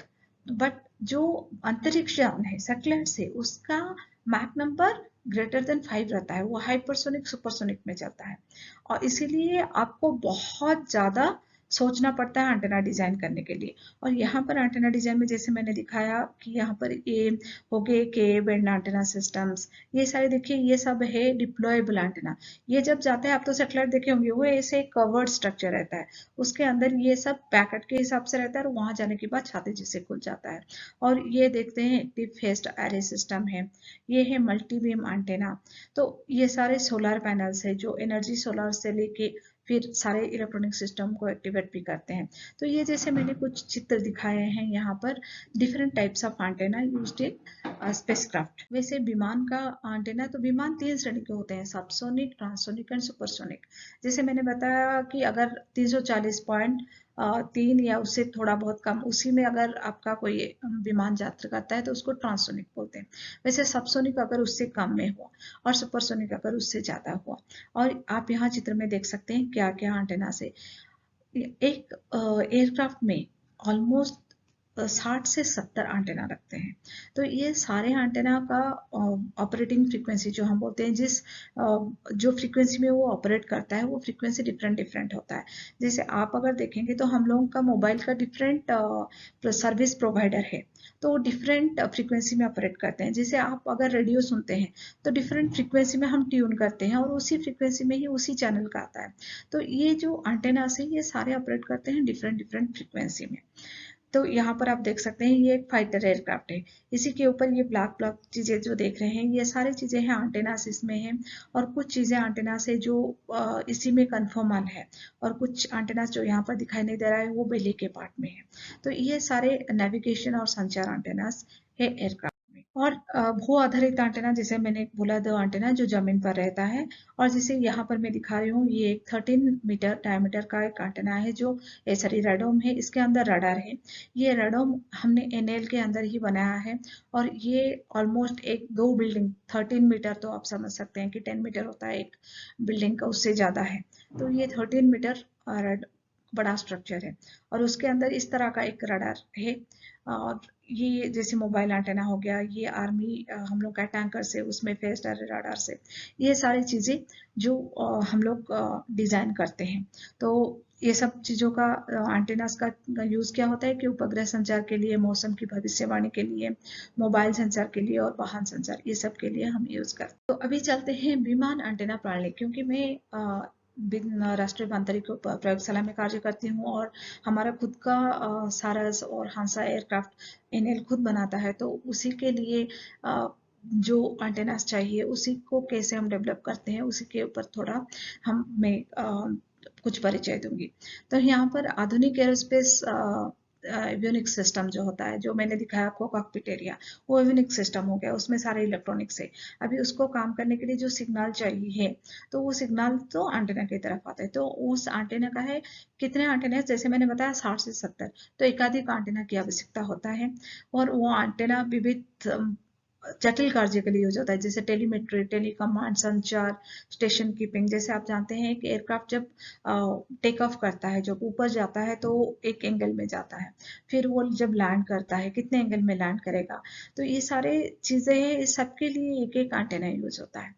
बट जो अंतरिक्ष यान है सैटेलाइट से उसका मैक नंबर ग्रेटर देन 5 रहता है, वो हाइपरसोनिक सुपरसोनिक में चलता है और इसीलिए आपको बहुत ज्यादा सोचना पड़ता है एंटेना डिजाइन करने के लिए। और यहाँ पर एंटेना डिजाइन में जैसे मैंने दिखाया कि यहाँ पर ये हो गए केब एंड एंटेना सिस्टम्स, ये सारे देखिए ये सब है डिप्लॉयबल एंटेना। ये जब जाता है, आप तो सेटेलाइट देखे होंगे, वो ऐसे कवर्ड स्ट्रक्चर रहता है, उसके अंदर ये सब पैकेट के हिसाब से रहता है और वहां जाने के बाद छाते जैसे खुल जाता है। और ये देखते हैं टिप फेस्ड एरे सिस्टम है, ये है मल्टी बीम एंटेना। तो ये सारे सोलर पैनल्स है जो एनर्जी सोलर से लेके फिर सारे इलेक्ट्रॉनिक सिस्टम को एक्टिवेट भी करते हैं। तो ये जैसे मैंने कुछ चित्र दिखाए हैं यहाँ पर different types of antenna used in spacecraft. वैसे विमान का एंटेना, तो विमान 3 श्रेणी के होते हैं, सबसोनिक, ट्रांसोनिक एंड सुपरसोनिक। जैसे मैंने बताया कि अगर 340.3 या उससे थोड़ा बहुत कम, उसी में अगर आपका कोई विमान यात्रा करता है तो उसको ट्रांसोनिक बोलते हैं। वैसे सबसोनिक अगर उससे कम में हुआ और सुपरसोनिक अगर उससे ज्यादा हुआ। और आप यहाँ चित्र में देख सकते हैं क्या क्या एंटेना से एक एयरक्राफ्ट में ऑलमोस्ट 60 से 70 एंटेना रखते हैं। तो ये सारे एंटेना का ऑपरेटिंग फ्रीक्वेंसी जो हम बोलते हैं, जिस जो फ्रीक्वेंसी में वो ऑपरेट करता है वो फ्रीक्वेंसी डिफरेंट डिफरेंट होता है। जैसे आप अगर देखेंगे तो हम लोगों का मोबाइल का डिफरेंट सर्विस प्रोवाइडर है, तो वो डिफरेंट फ्रीक्वेंसी में ऑपरेट करते हैं। जैसे आप अगर रेडियो सुनते हैं तो डिफरेंट फ्रीक्वेंसी में हम ट्यून करते हैं और उसी फ्रीक्वेंसी में ही उसी चैनल का आता है। तो ये जो एंटेना है ये सारे ऑपरेट करते हैं डिफरेंट डिफरेंट फ्रीक्वेंसी में। तो यहाँ पर आप देख सकते हैं ये एक फाइटर एयरक्राफ्ट है, इसी के ऊपर ये ब्लैक ब्लैक चीजें जो देख रहे हैं ये सारी चीजें हैं एंटेनास इसमें हैं। और कुछ चीजें एंटेनास है जो इसी में कन्फर्मल है और कुछ एंटेनास जो यहाँ पर दिखाई नहीं दे रहा है वो बेली के पार्ट में है। तो ये सारे नेविगेशन और संचार एंटेनास है एयरक्राफ्ट। और भू आधारित एंटेना जैसे मैंने बोला, दो एंटेना जो जमीन पर रहता है, और जैसे यहाँ पर मैं दिखा रही हूँ ये एक 13 मीटर डायमीटर का एक एंटेना है जो सॉरी रेडोम है, इसके अंदर रडार है। ये रेडोम हमने एनएल के अंदर ही बनाया है और ये ऑलमोस्ट एक दो बिल्डिंग 13 मीटर, तो आप समझ सकते हैं कि 10 मीटर होता है एक बिल्डिंग का, उससे ज्यादा है। तो ये 13 मीटर बड़ा स्ट्रक्चर है और उसके अंदर इस तरह का एक रडार है। और ये जैसे मोबाइल एंटेना हो गया, ये आर्मी हम लोग का टैंकर से उसमें फेस्ड रडार से, ये सारी चीजें जो हम लोग डिजाइन करते हैं। तो ये सब चीजों का एंटेनास का यूज क्या होता है कि उपग्रह संचार के लिए, मौसम की भविष्यवाणी के लिए, मोबाइल संचार के लिए और वाहन संचार, ये सब के लिए हम यूज करते हैं। तो अभी चलते हैं विमान एंटेना प्रणाली, क्योंकि मैं राष्ट्रीय अंतरिक्ष प्रयोगशाला में कार्य करती हूँ और हमारा खुद का सारस और हंसा एयरक्राफ्ट एनएल खुद बनाता है। तो उसी के लिए जो एंटेनास चाहिए उसी को कैसे हम डेवलप करते हैं उसी के ऊपर थोड़ा मैं कुछ परिचय दूंगी। तो यहाँ पर आधुनिक एरोस्पेस एवियोनिक्स सिस्टम जो होता है, जो मैंने दिखाया आपको कॉकपिट एरिया, वो एवियोनिक्स सिस्टम हो गया, उसमें सारे इलेक्ट्रॉनिक्स है। अभी उसको काम करने के लिए जो सिग्नल चाहिए है तो वो सिग्नल तो एंटेना की तरफ आता है। तो उस एंटेना का है कितने एंटेना, जैसे मैंने बताया 60 से 70, तो एकाधिक एंटेना की आवश्यकता होता है। और वो एंटेना विविध जटिल कार्य के लिए यूज होता है, जैसे टेलीमेट्री, टेलीकमांड, संचार, स्टेशन कीपिंग। जैसे आप जानते हैं कि एयरक्राफ्ट जब टेक ऑफ करता है, जब ऊपर जाता है तो एक एंगल में जाता है, फिर वो जब लैंड करता है कितने एंगल में लैंड करेगा। तो ये सारे चीजें हैं, इस सबके लिए एक एक एंटेना यूज होता है।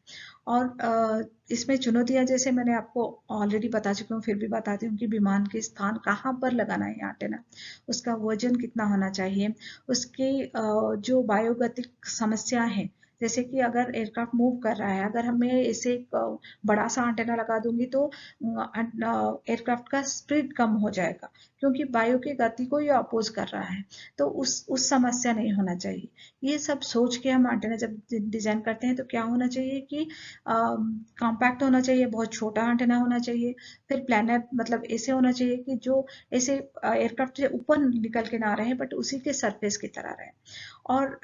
और इसमें चुनौतियां जैसे मैंने आपको ऑलरेडी बता चुकी हूँ, फिर भी बताती हूँ कि विमान के स्थान कहाँ पर लगाना है एंटेना, उसका वजन कितना होना चाहिए, उसकी जो वायुगतिक समस्या है, जैसे कि अगर एयरक्राफ्ट मूव कर रहा है, अगर हमें इसे बड़ा सा एंटेना लगा दूंगी तो एयरक्राफ्ट का स्पीड कम हो जाएगा, क्योंकि वायु की गति को ये अपोज कर रहा है। तो उस समस्या नहीं होना चाहिए। ये सब सोच के हम एंटेना जब डिजाइन करते हैं तो क्या होना चाहिए कि कॉम्पैक्ट होना चाहिए, बहुत छोटा एंटेना होना चाहिए। फिर प्लैनर मतलब ऐसे होना चाहिए कि जो ऐसे एयरक्राफ्ट से ऊपर निकल के ना रहे बट उसी के सरफेस की तरह रहे। और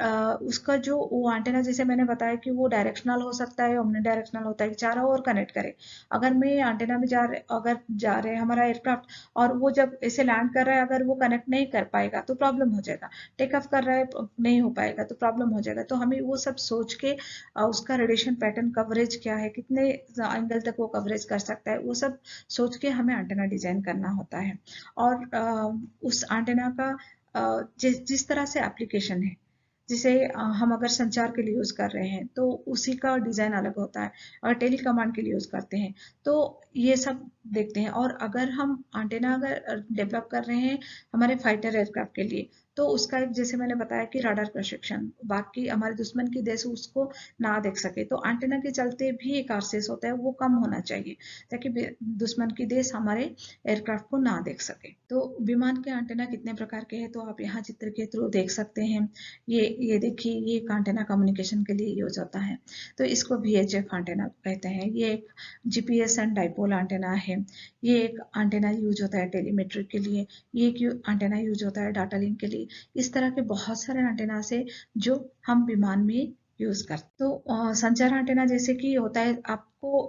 उसका जो वो एंटेना जैसे मैंने बताया कि वो डायरेक्शनल हो सकता है, ओमनी डायरेक्शनल होता है कि चारों ओर कनेक्ट करे। अगर मैं एंटेना में अगर जा रहे हैं हमारा एयरक्राफ्ट और वो जब ऐसे लैंड कर रहा है अगर वो कनेक्ट नहीं कर पाएगा तो प्रॉब्लम हो जाएगा, टेक ऑफ कर रहा है नहीं हो पाएगा तो प्रॉब्लम हो जाएगा। तो हमें वो सब सोच के उसका रेडिएशन पैटर्न कवरेज क्या है, कितने एंगल तक वो कवरेज कर सकता है, वो सब सोच के हमें एंटेना डिजाइन करना होता है। और उस एंटेना का जिस तरह से एप्लीकेशन है, जिसे हम अगर संचार के लिए यूज कर रहे हैं तो उसी का डिजाइन अलग होता है। अगर टेली कमांड के लिए यूज करते हैं तो ये सब देखते हैं। और अगर हम एंटेना अगर डेवलप कर रहे हैं हमारे फाइटर एयरक्राफ्ट के लिए तो उसका एक जैसे मैंने बताया कि राडार प्रशिक्षण, बाकी हमारे दुश्मन की देश उसको ना देख सके, तो एंटेना के चलते भी एक आरसीएस होता है वो कम होना चाहिए ताकि दुश्मन की देश हमारे एयरक्राफ्ट को ना देख सके। तो विमान के एंटेना कितने प्रकार के हैं तो आप यहाँ चित्र के थ्रू देख सकते हैं। ये देखिए, ये एक एंटेना कम्युनिकेशन के लिए यूज होता है, तो इसको VHF एंटेना कहते हैं। ये एक जीपीएस एंड डाइपोल एंटेना है। ये एक एंटेना यूज होता है टेलीमेट्री के लिए। ये एक एंटेना यूज होता है डाटा लिंक के लिए। इस तरह के बहुत सारे एंटेना से जो हम विमान में यूज करते। तो संचार एंटेना जैसे कि होता है आपको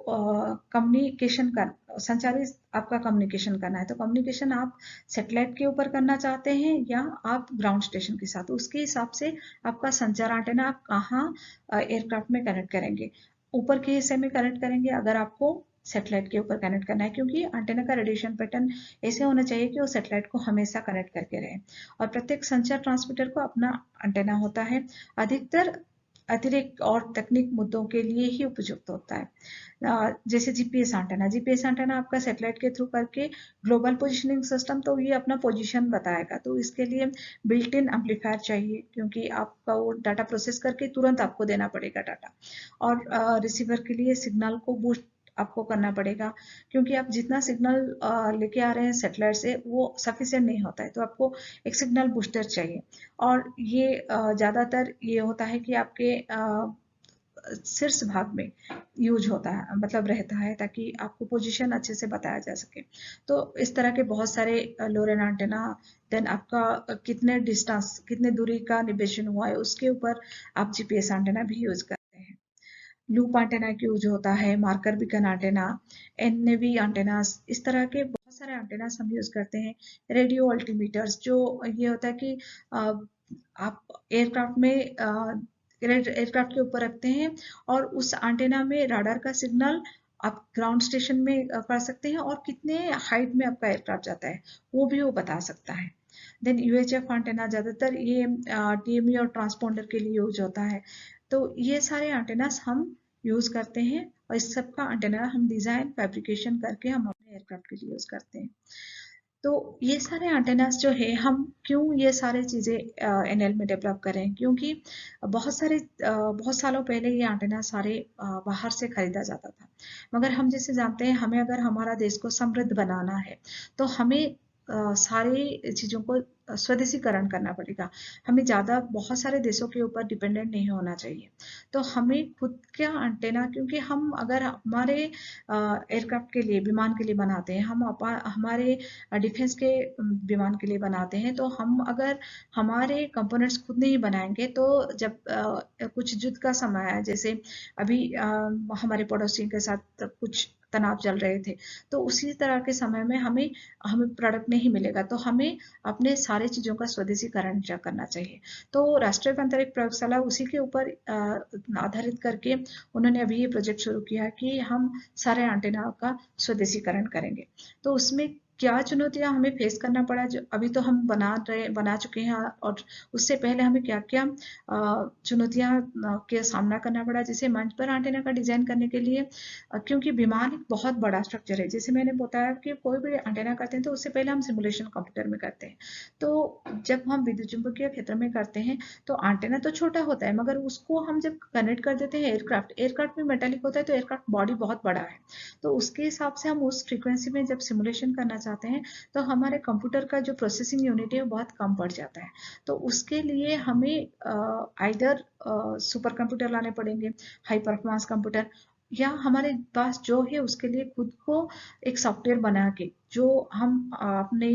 कम्युनिकेशन कर संचारित आपका कम्युनिकेशन करना है, तो कम्युनिकेशन आप सैटेलाइट के ऊपर करना चाहते हैं या आप ग्राउंड स्टेशन के साथ, उसके हिसाब से आपका संचार एंटेना आप कहाँ एयरक्राफ्ट में कनेक्ट करेंगे। ऊपर के हिस्से में कनेक्ट करेंगे अगर आपको सैटेलाइट के ऊपर कनेक्ट करना है, क्योंकि एंटेना का रेडिएशन पैटर्न ऐसे होना चाहिए कि वो सैटेलाइट को हमेशा कनेक्ट करके रहे। और प्रत्येक संचार ट्रांसमीटर को अपना एंटेना होता है, अधिकतर अतिरिक्त और तकनीक मुद्दों के लिए ही उपयुक्त होता है। जैसे जीपीएस एंटेना आपका सैटेलाइट के थ्रू करके ग्लोबल पोजिशनिंग सिस्टम, तो ये अपना पोजीशन बताएगा, तो इसके लिए बिल्ट इन एम्पलीफायर चाहिए क्योंकि आपका वो डाटा प्रोसेस करके तुरंत आपको देना पड़ेगा डाटा। और रिसीवर के लिए सिग्नल को बूस्ट आपको करना पड़ेगा, क्योंकि आप जितना सिग्नल लेके आ रहे हैं सैटेलाइट से वो सफिशिएंट नहीं होता है, तो आपको एक सिग्नल बूस्टर चाहिए। और ये ज़्यादातर ये होता है कि आपके शीर्ष भाग में यूज होता है, मतलब रहता है, ताकि आपको पोजीशन अच्छे से बताया जा सके। तो इस तरह के बहुत सारे लोरेन एंटेना, देन आपका कितने डिस्टेंस, कितने दूरी का निवेशन हुआ है उसके ऊपर आप जीपीएस एंटेना भी यूज करते हैं। लूप एंटेना की यूज होता है, marker beacon antenna, NAV antennas, इस तरह के बहुत सारे एंटेनास हम यूज करते हैं। रेडियो अल्टीमीटर्स, जो ये होता है कि आप एयरक्राफ्ट में एयरक्राफ्ट के ऊपर रखते हैं और उस एंटेना में राडार का सिग्नल आप ग्राउंड स्टेशन में कर सकते हैं और कितने हाइट में आपका एयरक्राफ्ट जाता है वो भी वो बता सकता है। देन यूएचएफ एंटेना, ज्यादातर ये टीएमई और ट्रांसपोंडर के लिए यूज होता है। तो ये सारे एंटेनास हम यूज करते हैं और इस सब का एंटेना हम डिजाइन फैब्रिकेशन करके हम अपने एयरक्राफ्ट के लिए यूज करते हैं। तो ये सारे एंटेनास जो है, हम क्यों ये सारे चीज़ें एनएल में डेवलप करें, क्योंकि बहुत सालों पहले ये एंटेना सारे बाहर से खरीदा जाता था। मगर हम जैसे जानते हैं हमें अगर हमारा देश को समृद्ध बनाना है तो हमें सारी चीज़ों को स्वदेशीकरण करना पड़ेगा। हमें ज़्यादा बहुत सारे देशों के ऊपर डिपेंडेंट नहीं होना चाहिए। तो हमें खुद का एंटेना, क्योंकि हम अगर हमारे एयरक्राफ्ट के लिए, विमान के लिए बनाते हैं, हम हमारे डिफेंस के विमान के लिए बनाते हैं, तो हम अगर हमारे कंपोनेंट्स खुद नहीं बनाएंगे तो जब कुछ युद्ध का समय है, जैसे अभी हमारे पड़ोसियों के साथ कुछ तनाव चल रहे थे, तो उसी तरह के समय में हमें हमें प्रोडक्ट नहीं मिलेगा, तो हमें अपने सारे चीज़ों का स्वदेशीकरण करना चाहिए। तो राष्ट्रीय अंतरिक्ष प्रयोगशाला उसी के ऊपर आधारित करके उन्होंने अभी ये प्रोजेक्ट शुरू किया कि हम सारे एंटेना का स्वदेशीकरण करेंगे। तो उसमें क्या चुनौतियां हमें फेस करना पड़ा, जो अभी तो हम बना चुके हैं, और उससे पहले हमें क्या क्या चुनौतियां के सामना करना पड़ा, जैसे मंच पर एंटेना का डिजाइन करने के लिए, क्योंकि विमान एक बहुत बड़ा स्ट्रक्चर है, जैसे मैंने बताया कि कोई भी एंटेना करते हैं तो उससे पहले हम सिमुलेशन कंप्यूटर में करते हैं। तो जब हम विद्युत चुंबकीय क्षेत्र में करते हैं तो एंटेना तो छोटा होता है, मगर उसको हम जब कनेक्ट कर देते हैं एयरक्राफ्ट में मेटालिक होता है तो एयरक्राफ्ट बॉडी बहुत बड़ा है, तो उसके हिसाब से हम उस फ्रीक्वेंसी में जब सिमुलेशन करना चाहते हैं तो हमारे कंप्यूटर का जो प्रोसेसिंग यूनिट है वो बहुत कम पड़ जाता है। तो उसके लिए हमें आइदर सुपर कंप्यूटर लाने पड़ेंगे, हाई परफॉर्मेंस कंप्यूटर, या हमारे पास जो है उसके लिए खुद को एक सॉफ्टवेयर बना के, जो हम अपने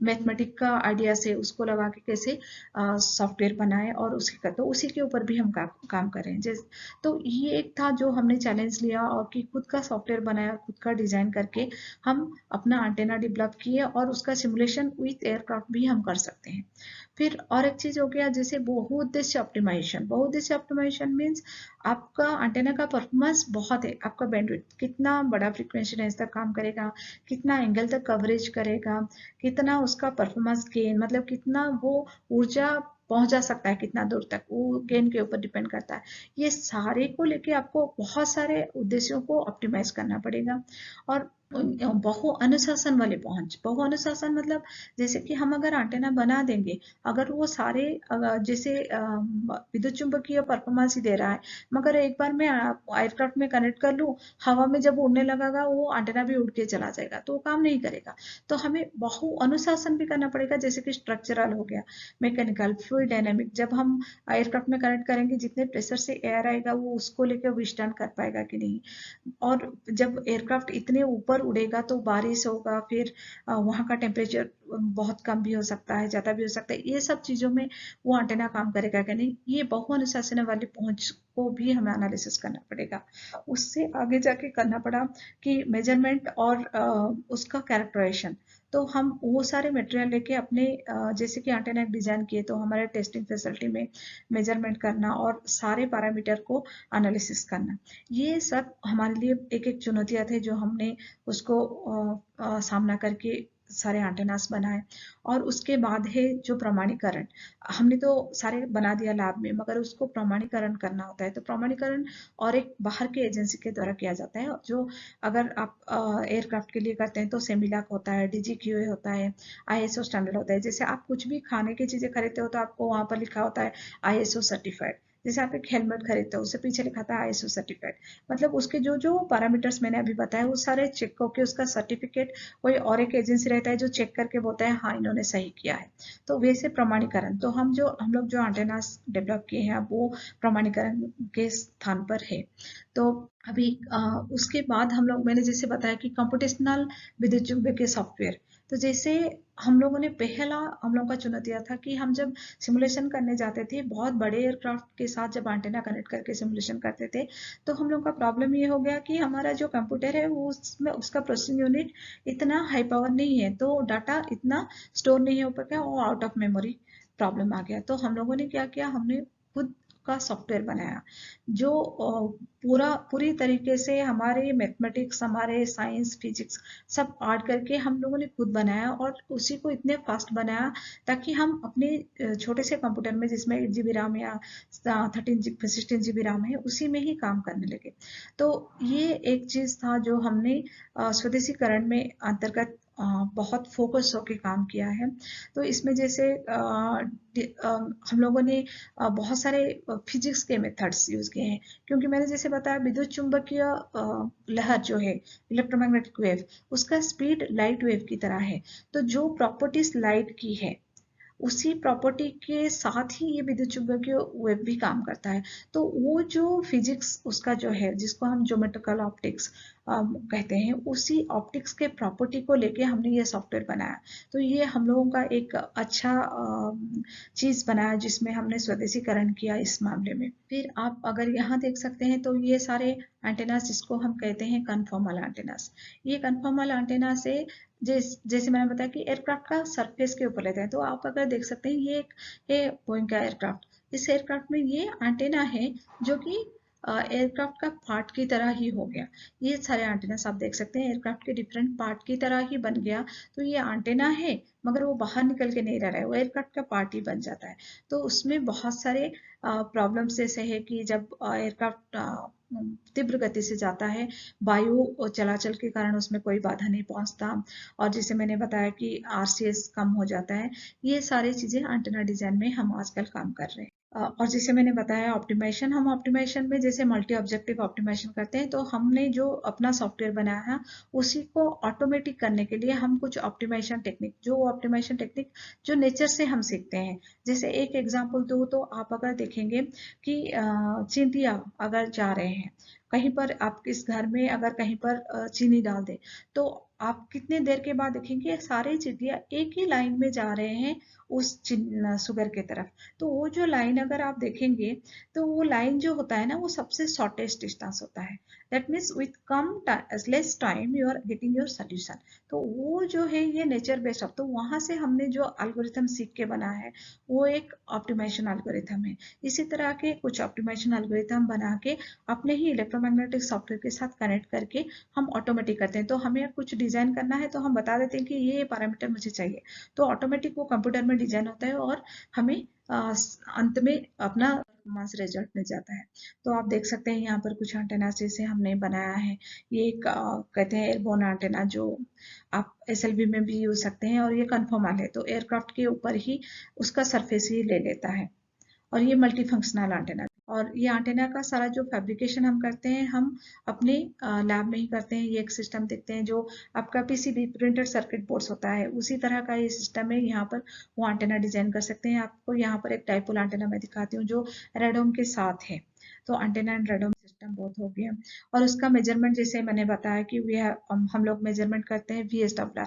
मैथमेटिक का आइडिया से उसको लगा के कैसे सॉफ्टवेयर बनाए और तो उसी के ऊपर भी हम काम कर रहे हैं। तो ये एक था जो हमने चैलेंज लिया और कि खुद का सॉफ्टवेयर बनाया, खुद का डिजाइन करके हम अपना एंटेना डेवलप किए और उसका सिमुलेशन विथ एयरक्राफ्ट भी हम कर सकते हैं। फिर और एक चीज हो गया जैसे बहुउद्देश्य ऑप्टिमाइजेशन। बहुउद्देश्य ऑप्टिमाइजेशन मीन्स आपका एंटेना का परफॉर्मेंस बहुत है, आपका बैंडविड्थ कितना बड़ा फ्रीक्वेंसी रेंज तक काम करेगा, कितना एंगल तक कवरेज करेगा, कितना उसका परफॉर्मेंस गेन, मतलब कितना वो ऊर्जा पहुंचा सकता है कितना दूर तक, वो गेन के ऊपर डिपेंड करता है। ये सारे को लेके आपको बहुत सारे उद्देश्यों को ऑप्टिमाइज करना पड़ेगा। और बहु अनुशासन वाले पहुंच, बहु अनुशासन मतलब जैसे कि हम अगर एंटेना बना देंगे, अगर वो सारे जैसे विद्युत चुंबकीय परफॉर्मेंस ही दे रहा है, मगर एक बार मैं एयरक्राफ्ट में कनेक्ट कर लूं, हवा में जब उड़ने लगेगा वो एंटेना भी उड़ के चला जाएगा, तो वो काम नहीं करेगा। तो हमें बहु अनुशासन भी करना पड़ेगा, जैसे कि स्ट्रक्चरल हो गया, मैकेनिकल, फ्लूइड डायनेमिक। जब हम एयरक्राफ्ट में कनेक्ट करेंगे, जितने प्रेशर से एयर आएगा वो उसको लेकर विस्टैंड कर पाएगा कि नहीं। और जब एयरक्राफ्ट इतने ऊपर उड़ेगा तो बारिश होगा, फिर वहाँ का टेम्परेचर बहुत कम भी हो सकता है, ज़्यादा भी हो सकता है। ये सब चीज़ों में वो एंटेना काम करेगा कि नहीं, ये बहु अनुशासन वाली पहुंच को भी हमें एनालिसिस करना पड़ेगा। उससे आगे जाके करना पड़ा कि मेजरमेंट और उसका कैरेक्टराइजेशन। तो हम वो सारे मटेरियल लेके अपने जैसे कि एंटेना डिजाइन किए, तो हमारे टेस्टिंग फैसिलिटी में मेजरमेंट करना और सारे पैरामीटर को एनालिसिस करना, ये सब हमारे लिए एक एक चुनौतियां थे जो हमने उसको सामना करके सारे एंटेनास बनाए। और उसके बाद है जो प्रमाणीकरण। हमने तो सारे बना दिया लैब में, मगर उसको प्रमाणीकरण करना होता है। तो प्रमाणीकरण और एक बाहर के एजेंसी के द्वारा किया जाता है, जो अगर आप एयरक्राफ्ट के लिए करते हैं तो सेमिलाक होता है, DGQA होता है, ISO स्टैंडर्ड होता है। जैसे आप कुछ भी खाने की चीजें खरीदते हो तो आपको वहां पर लिखा होता है ISO सर्टिफाइड। जैसे आप एक हेलमेट खरीदते हो, उससे पीछे लिखा था ISO सर्टिफाइड। मतलब उसके जो जो पैरामीटर्स मैंने अभी बताया वो सारे चेक होके उसका सर्टिफिकेट कोई और एक एजेंसी रहता है जो चेक करके बोलता है हाँ इन्होंने सही किया है। तो वैसे प्रमाणीकरण, तो हम लोग जो एंटेनास डेवलप किए हैं अब वो प्रमाणीकरण के स्थान पर है। तो अभी उसके बाद हम लोग, मैंने जैसे बताया कि कंप्यूटेशनल विद्युत चुम्बकीय सॉफ्टवेयर। तो जैसे हम लोगों ने पहला हम लोगों का चुनौतियां था कि हम जब सिमुलेशन करने जाते थे बहुत बड़े एयरक्राफ्ट के साथ, जब एंटेना कनेक्ट करके सिमुलेशन करते थे, तो हम लोग का प्रॉब्लम ये हो गया कि हमारा जो कंप्यूटर है वो उसमें उसका प्रोसेसिंग यूनिट इतना हाई पावर नहीं है, तो डाटा इतना स्टोर नहीं हो पाया, वो आउट ऑफ मेमोरी प्रॉब्लम आ गया। तो हम लोगों ने क्या किया, हमने खुद का सॉफ्टवेयर बनाया जो पूरी तरीके से हमारे मैथमेटिक्स, हमारे साइंस, फिजिक्स सब ऐड करके हम लोगों ने खुद बनाया, और उसी को इतने फास्ट बनाया ताकि हम अपने छोटे से कंप्यूटर में, जिसमें 8 GB रैम या 16 GB रैम है, उसी में ही काम करने लगे। तो ये एक चीज था जो हमने स्वदेशीकरण में अंतर्गत बहुत फोकस होके काम किया है। तो इसमें जैसे हम लोगों ने बहुत सारे फिजिक्स के मेथड्स यूज किए हैं, क्योंकि मैंने जैसे बताया विद्युत चुंबकीय लहर जो है, इलेक्ट्रोमैग्नेटिक वेव, उसका स्पीड लाइट वेव की तरह है। तो जो प्रॉपर्टीज लाइट की है उसी प्रॉपर्टी के साथ ही ये विद्युत चुंबकीय वेव भी काम करता है। तो वो जो फिजिक्स उसका जो है, जिसको हम ज्योमेट्रिकल ऑप्टिक्स कहते हैं, उसी ऑप्टिक्स के प्रॉपर्टी को लेके हमने ये सॉफ्टवेयर बनाया। तो ये हम लोगों का एक अच्छा चीज बनाया जिसमें हमने स्वदेशीकरण किया इस मामले में। फिर आप अगर यहाँ देख सकते हैं तो ये सारे एंटेनास जिसको हम कहते हैं कन्फॉर्मल एंटेनास, ये कन्फॉर्मल एंटेना से जैसे मैंने बताया कि एयरक्राफ्ट का सरफेस के ऊपर लेते हैं। तो आप अगर देख सकते हैं ये एक है बोइंग का एयरक्राफ्ट, इस एयरक्राफ्ट में ये एंटेना है जो कि एयरक्राफ्ट का पार्ट की तरह ही हो गया। ये सारे एंटेनास आप देख सकते हैं एयरक्राफ्ट के डिफरेंट पार्ट की तरह ही बन गया। तो ये एंटेना है मगर वो बाहर निकल के नहीं रह रहा है, वो एयरक्राफ्ट का पार्ट ही बन जाता है। तो उसमें बहुत सारे प्रॉब्लम्स जैसे है कि जब एयरक्राफ्ट तीव्र गति से जाता है, वायु चलाचल के कारण उसमें कोई बाधा नहीं पहुंचता, और जैसे मैंने बताया कि RCS कम हो जाता है। ये सारी चीजें एंटेना डिजाइन में हम आजकल काम कर रहे हैं। और जैसे मैंने बताया ऑप्टिमाइजेशन, हम ऑप्टिमाइजेशन में जैसे मल्टी ऑब्जेक्टिव ऑप्टिमाइजेशन करते हैं, तो हमने जो अपना सॉफ्टवेयर बनाया है उसी को ऑटोमेटिक करने के लिए हम कुछ ऑप्टिमाइजेशन टेक्निक, जो ऑप्टिमाइजेशन टेक्निक जो नेचर से हम सीखते हैं। जैसे एक एग्जांपल दो तो आप अगर देखेंगे कि चींटियां अगर जा रहे हैं कहीं पर, आप इस घर में अगर कहीं पर चीनी डाल दें, तो आप कितने देर के बाद देखेंगे सारे चिड़िया एक ही लाइन में जा रहे हैं उस शुगर की तरफ। तो वो जो लाइन अगर आप देखेंगे तो वो लाइन जो होता है ना वो सबसे शॉर्टेस्ट डिस्टेंस होता है। दैट मीन्स विथ कम less time you are getting your solution. तो वो जो है ये नेचर बेस्ड ऑफ, तो वहां से हमने जो एल्गोरिथम सीख के बना है वो एक ऑप्टिमाइजेशन एल्गोरिथम है। इसी तरह के कुछ ऑप्टिमाइजेशन एल्गोरिथम बना के अपने ही इलेक्ट्रोमैग्नेटिक सॉफ्टवेयर के साथ कनेक्ट करके हम ऑटोमेटिक करते हैं। तो हमें कुछ डिजाइन करना है तो हम बता देते हैं कि ये पैरामीटर मुझे चाहिए, तो ऑटोमेटिक वो कंप्यूटर में डिजाइन होता है और हमें अंत में अपना परफॉर्मेंस रिजल्ट मिल जाता है। तो आप देख सकते हैं यहाँ पर कुछ एंटेना जैसे हमने बनाया है। ये एक कहते हैं एयरबोर्न एंटेना, जो आप एसएलवी में भी यूज सकते हैं, और ये कन्फर्मल है तो एयरक्राफ्ट के ऊपर ही उसका सरफेस ही ले लेता है। और ये मल्टी फंक्शनल एंटेना, और ये एंटेना का सारा जो फैब्रिकेशन हम करते हैं हम अपने लैब में ही करते हैं। ये एक सिस्टम देखते हैं जो आपका पीसीबी प्रिंटेड सर्किट बोर्ड्स होता है, उसी तरह का ये सिस्टम है। यहाँ पर वो एंटेना डिजाइन कर सकते हैं। आपको यहाँ पर एक डाइपोल एंटेना मैं दिखाती हूँ जो रेडोम के साथ है। तो एंटेना एंड रेडोम सिस्टम बहुत हो गया। और उसका मेजरमेंट जैसे मैंने बताया कि हम लोग मेजरमेंट करते हैं VSWR,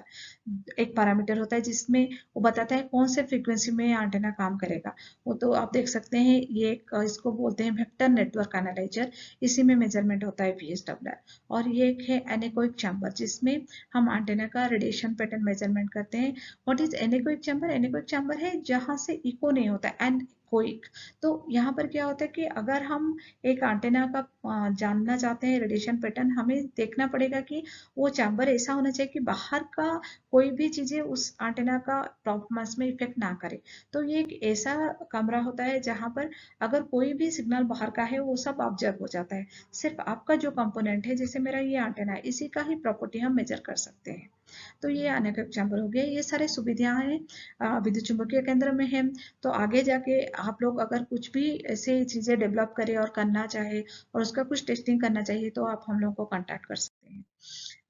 एक पैरामीटर होता है जिसमें वो बताता है कौन से फ्रीक्वेंसी में एंटेना काम करेगा। वो तो आप देख सकते हैं ये इसको बोलते हैं वेक्टर नेटवर्क एनालाइजर, इसी में मेजरमेंट होता है VSWR। और ये एक है एनेकोइक चैम्बर जिसमें हम एंटेना का रेडिएशन पैटर्न मेजरमेंट करते हैं। What is anechoic chamber? Anechoic chamber है जहां से इको नहीं होता है, एनेकोइक। तो यहाँ पर क्या होता है कि अगर हम एक एंटेना का जानना चाहते हैं रेडिएशन पैटर्न, हमें देखना पड़ेगा कि वो चैम्बर ऐसा होना चाहिए कि बाहर का कोई भी चीजें उस एंटेना का परफॉर्मेंस में इफेक्ट ना करे। तो ये एक ऐसा कमरा होता है जहां पर अगर कोई भी सिग्नल बाहर का है वो सब ऑब्जर्व हो जाता है। सिर्फ आपका जो कंपोनेंट है, जैसे मेरा ये एंटेना है, इसी का ही प्रॉपर्टी हम मेजर कर सकते हैं। तो ये अनेक चैम्बर हो गया। ये सारे सुविधाएं विद्युत चुंबकीय केंद्र में है। तो आगे जाके आप लोग अगर कुछ भी ऐसे चीजें डेवलप करें और करना चाहे और उसका कुछ टेस्टिंग करना चाहिए तो आप हम लोग को कांटेक्ट कर सकते हैं।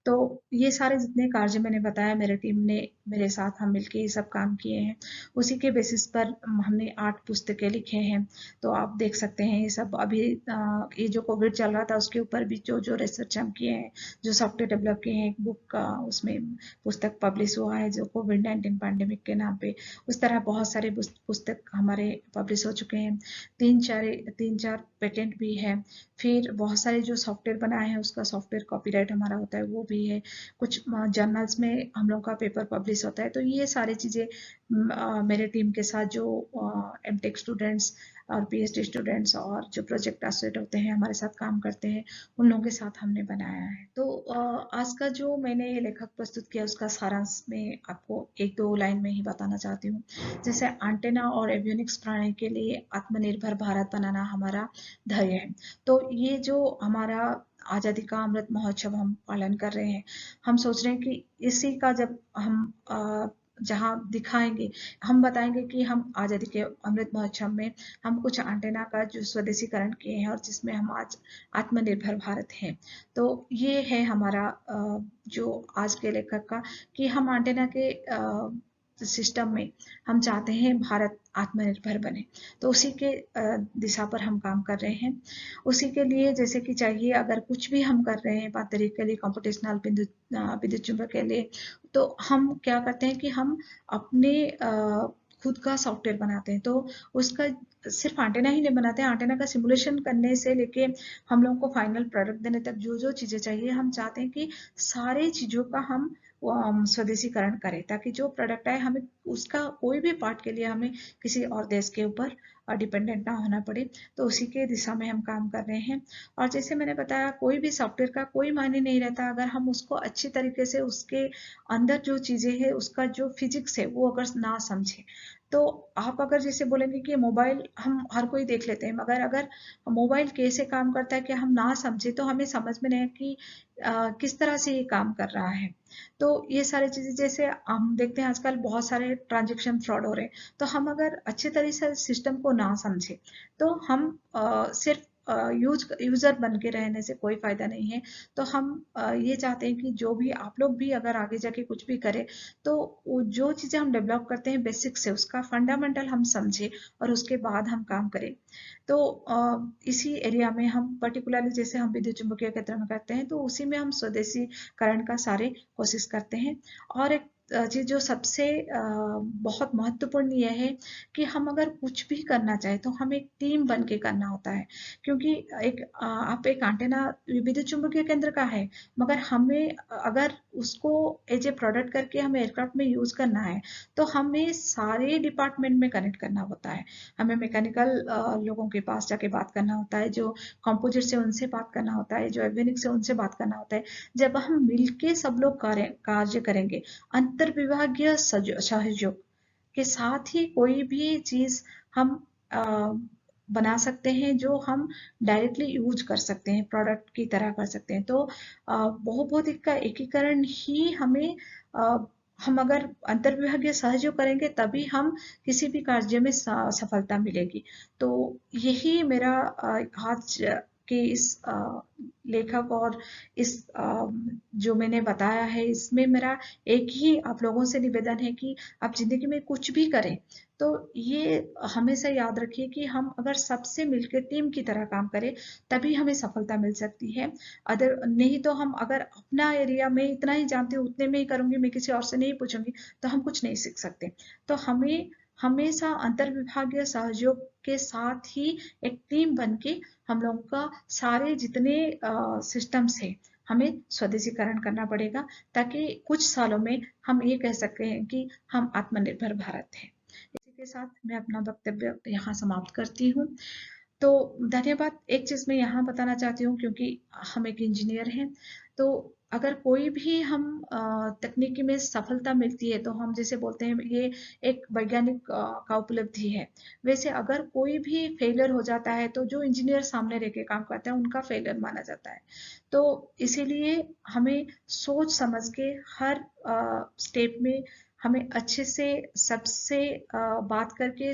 तो ये सारे जितने कार्य मैंने बताया, मेरे टीम ने मेरे साथ हम मिलके ये सब काम किए हैं। उसी के बेसिस पर हमने 8 पुस्तकें लिखे हैं। तो आप देख सकते हैं ये सब अभी ये जो कोविड चल रहा था उसके ऊपर भी जो जो रिसर्च हम किए हैं, जो सॉफ्टवेयर डेवलप किए हैं, एक बुक का उसमें पुस्तक पब्लिश हुआ है जो कोविड-19 पैंडेमिक के नाम पे। उस तरह बहुत सारे पुस्तक हमारे पब्लिश हो चुके हैं। 3-4 पेटेंट भी है। फिर बहुत सारे जो सॉफ्टवेयर बनाए हैं उसका सॉफ्टवेयर कॉपीराइट हमारा होता है, वो भी है। कुछ जर्नल्स में हम लोग का पेपर पब्लिश होता है। तो ये सारी चीज़ें मेरे टीम के साथ जो एमटेक स्टूडेंट्स और पीएचडी स्टूडेंट्स और जो प्रोजेक्ट एसोसिएट होते हैं हमारे साथ काम करते हैं, उन लोगों के साथ हमने बनाया है। तो आज का जो मैंने लेखक प्रस्तुत किया उसका सारांश में आपको 1-2 लाइन में ही बताना चाहती हूँ। जैसे एंटेना और एवियोनिक्स प्रणाली के लिए आत्मनिर्भर भारत बनाना हमारा ध्येय है। तो ये जो हमारा आज़ादी का अमृत महोत्सव हम पालन कर रहे हैं, हम सोच रहे हैं कि इसी का जब हम जहाँ दिखाएंगे, हम बताएंगे कि हम आज़ादी के अमृत महोत्सव में हम कुछ एंटेना का जो स्वदेशीकरण किए हैं और जिसमें हम आज आत्मनिर्भर भारत हैं। तो ये है हमारा जो आज के लेखक का, कि हम एंटेना के सिस्टम में हम चाहते हैं भारत आत्मनिर्भर बने। तो उसी के दिशा पर हम काम कर रहे हैं। उसी के लिए जैसे कि चाहिए अगर कुछ भी हम कर रहे हैं पारंपरिक के लिए, कंप्यूटेशनल विद्युत चुंबक के लिए, तो हम क्या करते हैं कि हम अपने खुद का सॉफ्टवेयर बनाते हैं। तो उसका सिर्फ एंटेना ही नहीं बनाते हैं, एंटेना का सिमुलेशन करने से लेके हम लोग को फाइनल प्रोडक्ट देने तक जो जो चीजें चाहिए हम चाहते हैं कि सारे चीजों का हम स्वदेशीकरण करें, ताकि जो प्रोडक्ट आए हमें उसका कोई भी पार्ट के लिए हमें किसी और देश के ऊपर डिपेंडेंट ना होना पड़े। तो उसी के दिशा में हम काम कर रहे हैं। और जैसे मैंने बताया, कोई भी सॉफ्टवेयर का कोई मायने नहीं रहता अगर हम उसको अच्छी तरीके से उसके अंदर जो चीजें हैं उसका जो फिजिक्स है वो अगर ना समझे। तो आप अगर जैसे बोलेंगे कि मोबाइल हम हर कोई देख लेते हैं, मगर अगर मोबाइल कैसे काम करता है कि हम ना समझे तो हमें समझ में नहीं है कि किस तरह से ये काम कर रहा है। तो ये सारी चीजें जैसे हम देखते हैं आजकल बहुत सारे ट्रांजेक्शन फ्रॉड हो रहे हैं। तो हम अगर अच्छे तरह से सिस्टम को ना समझे तो हम सिर्फ यूजर बन के रहने से कोई फायदा नहीं है। तो हम ये चाहते हैं कि जो भी आप लोग भी अगर आगे जाके कुछ भी करें तो जो चीजें हम डेवलप करते हैं बेसिक से उसका फंडामेंटल हम समझें और उसके बाद हम काम करें। तो इसी एरिया में हम पर्टिकुलरली जैसे हम विद्युत चुम्बकीय क्षेत्र में करते हैं तो उसी में हम स्वदेशीकरण का सारे कोशिश करते हैं। और एक चीज जो सबसे बहुत महत्वपूर्ण यह है कि हम अगर कुछ भी करना चाहे तो हम एक टीम बन के करना होता है। क्योंकि आप एक एंटेना विद्युत चुम्बकीय केंद्र का है, मगर हमें अगर उसको एज ए प्रोडक्ट करके हमें एयरक्राफ्ट में यूज करना है तो हमें सारे डिपार्टमेंट में कनेक्ट करना होता है। हमें मैकेनिकल लोगों के पास जाके बात करना होता है, जो कंपोजिट से उनसे बात करना होता है, जो एवियनिक्स से उनसे बात करना होता है। जब हम मिलके सब लोग कार्य करेंगे अंतर विभागीय सहयोग के साथ ही कोई भी चीज हम बना सकते हैं जो हम डायरेक्टली यूज कर सकते हैं, प्रोडक्ट की तरह कर सकते हैं। तो बहुभौतिक का एकीकरण ही हमें हम अगर अंतर विभागीय सहयोग करेंगे तभी हम किसी भी कार्य में सफलता मिलेगी। तो यही मेरा आज के इस लेखक और इस जो मैंने बताया है इसमें मेरा एक ही आप लोगों से निवेदन है कि आप जिंदगी में कुछ भी करें तो ये हमेशा याद रखिए कि हम अगर सबसे मिलकर टीम की तरह काम करें तभी हमें सफलता मिल सकती है। अदर नहीं तो हम अगर अपना एरिया में इतना ही जानती हूँ उतने में ही करूंगी, मैं किसी और से नहीं पूछूंगी तो हम कुछ नहीं सीख सकते। तो हमें हमेशा अंतर विभागीय सहयोग के साथ ही एक टीम बन के हम लोगों का सारे जितने सिस्टम्स है हमें स्वदेशीकरण करना पड़ेगा, ताकि कुछ सालों में हम ये कह सकते हैं कि हम आत्मनिर्भर भारत है। इसी के साथ मैं अपना वक्तव्य यहाँ समाप्त करती हूँ। तो धन्यवाद। एक चीज मैं यहाँ बताना चाहती हूँ क्योंकि हम एक इंजीनियर हैं, तो अगर कोई भी हम तकनीकी में सफलता मिलती है तो हम जैसे बोलते हैं ये एक वैज्ञानिक का उपलब्धि है। वैसे अगर कोई भी फेलियर हो जाता है तो जो इंजीनियर सामने रह के काम करता है उनका फेलियर माना जाता है। तो इसीलिए हमें सोच समझ के हर स्टेप में हमें अच्छे से सबसे बात करके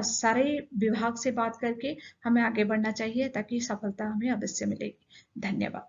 सारे विभाग से बात करके हमें आगे बढ़ना चाहिए ताकि सफलता हमें अवश्य मिलेगी। धन्यवाद।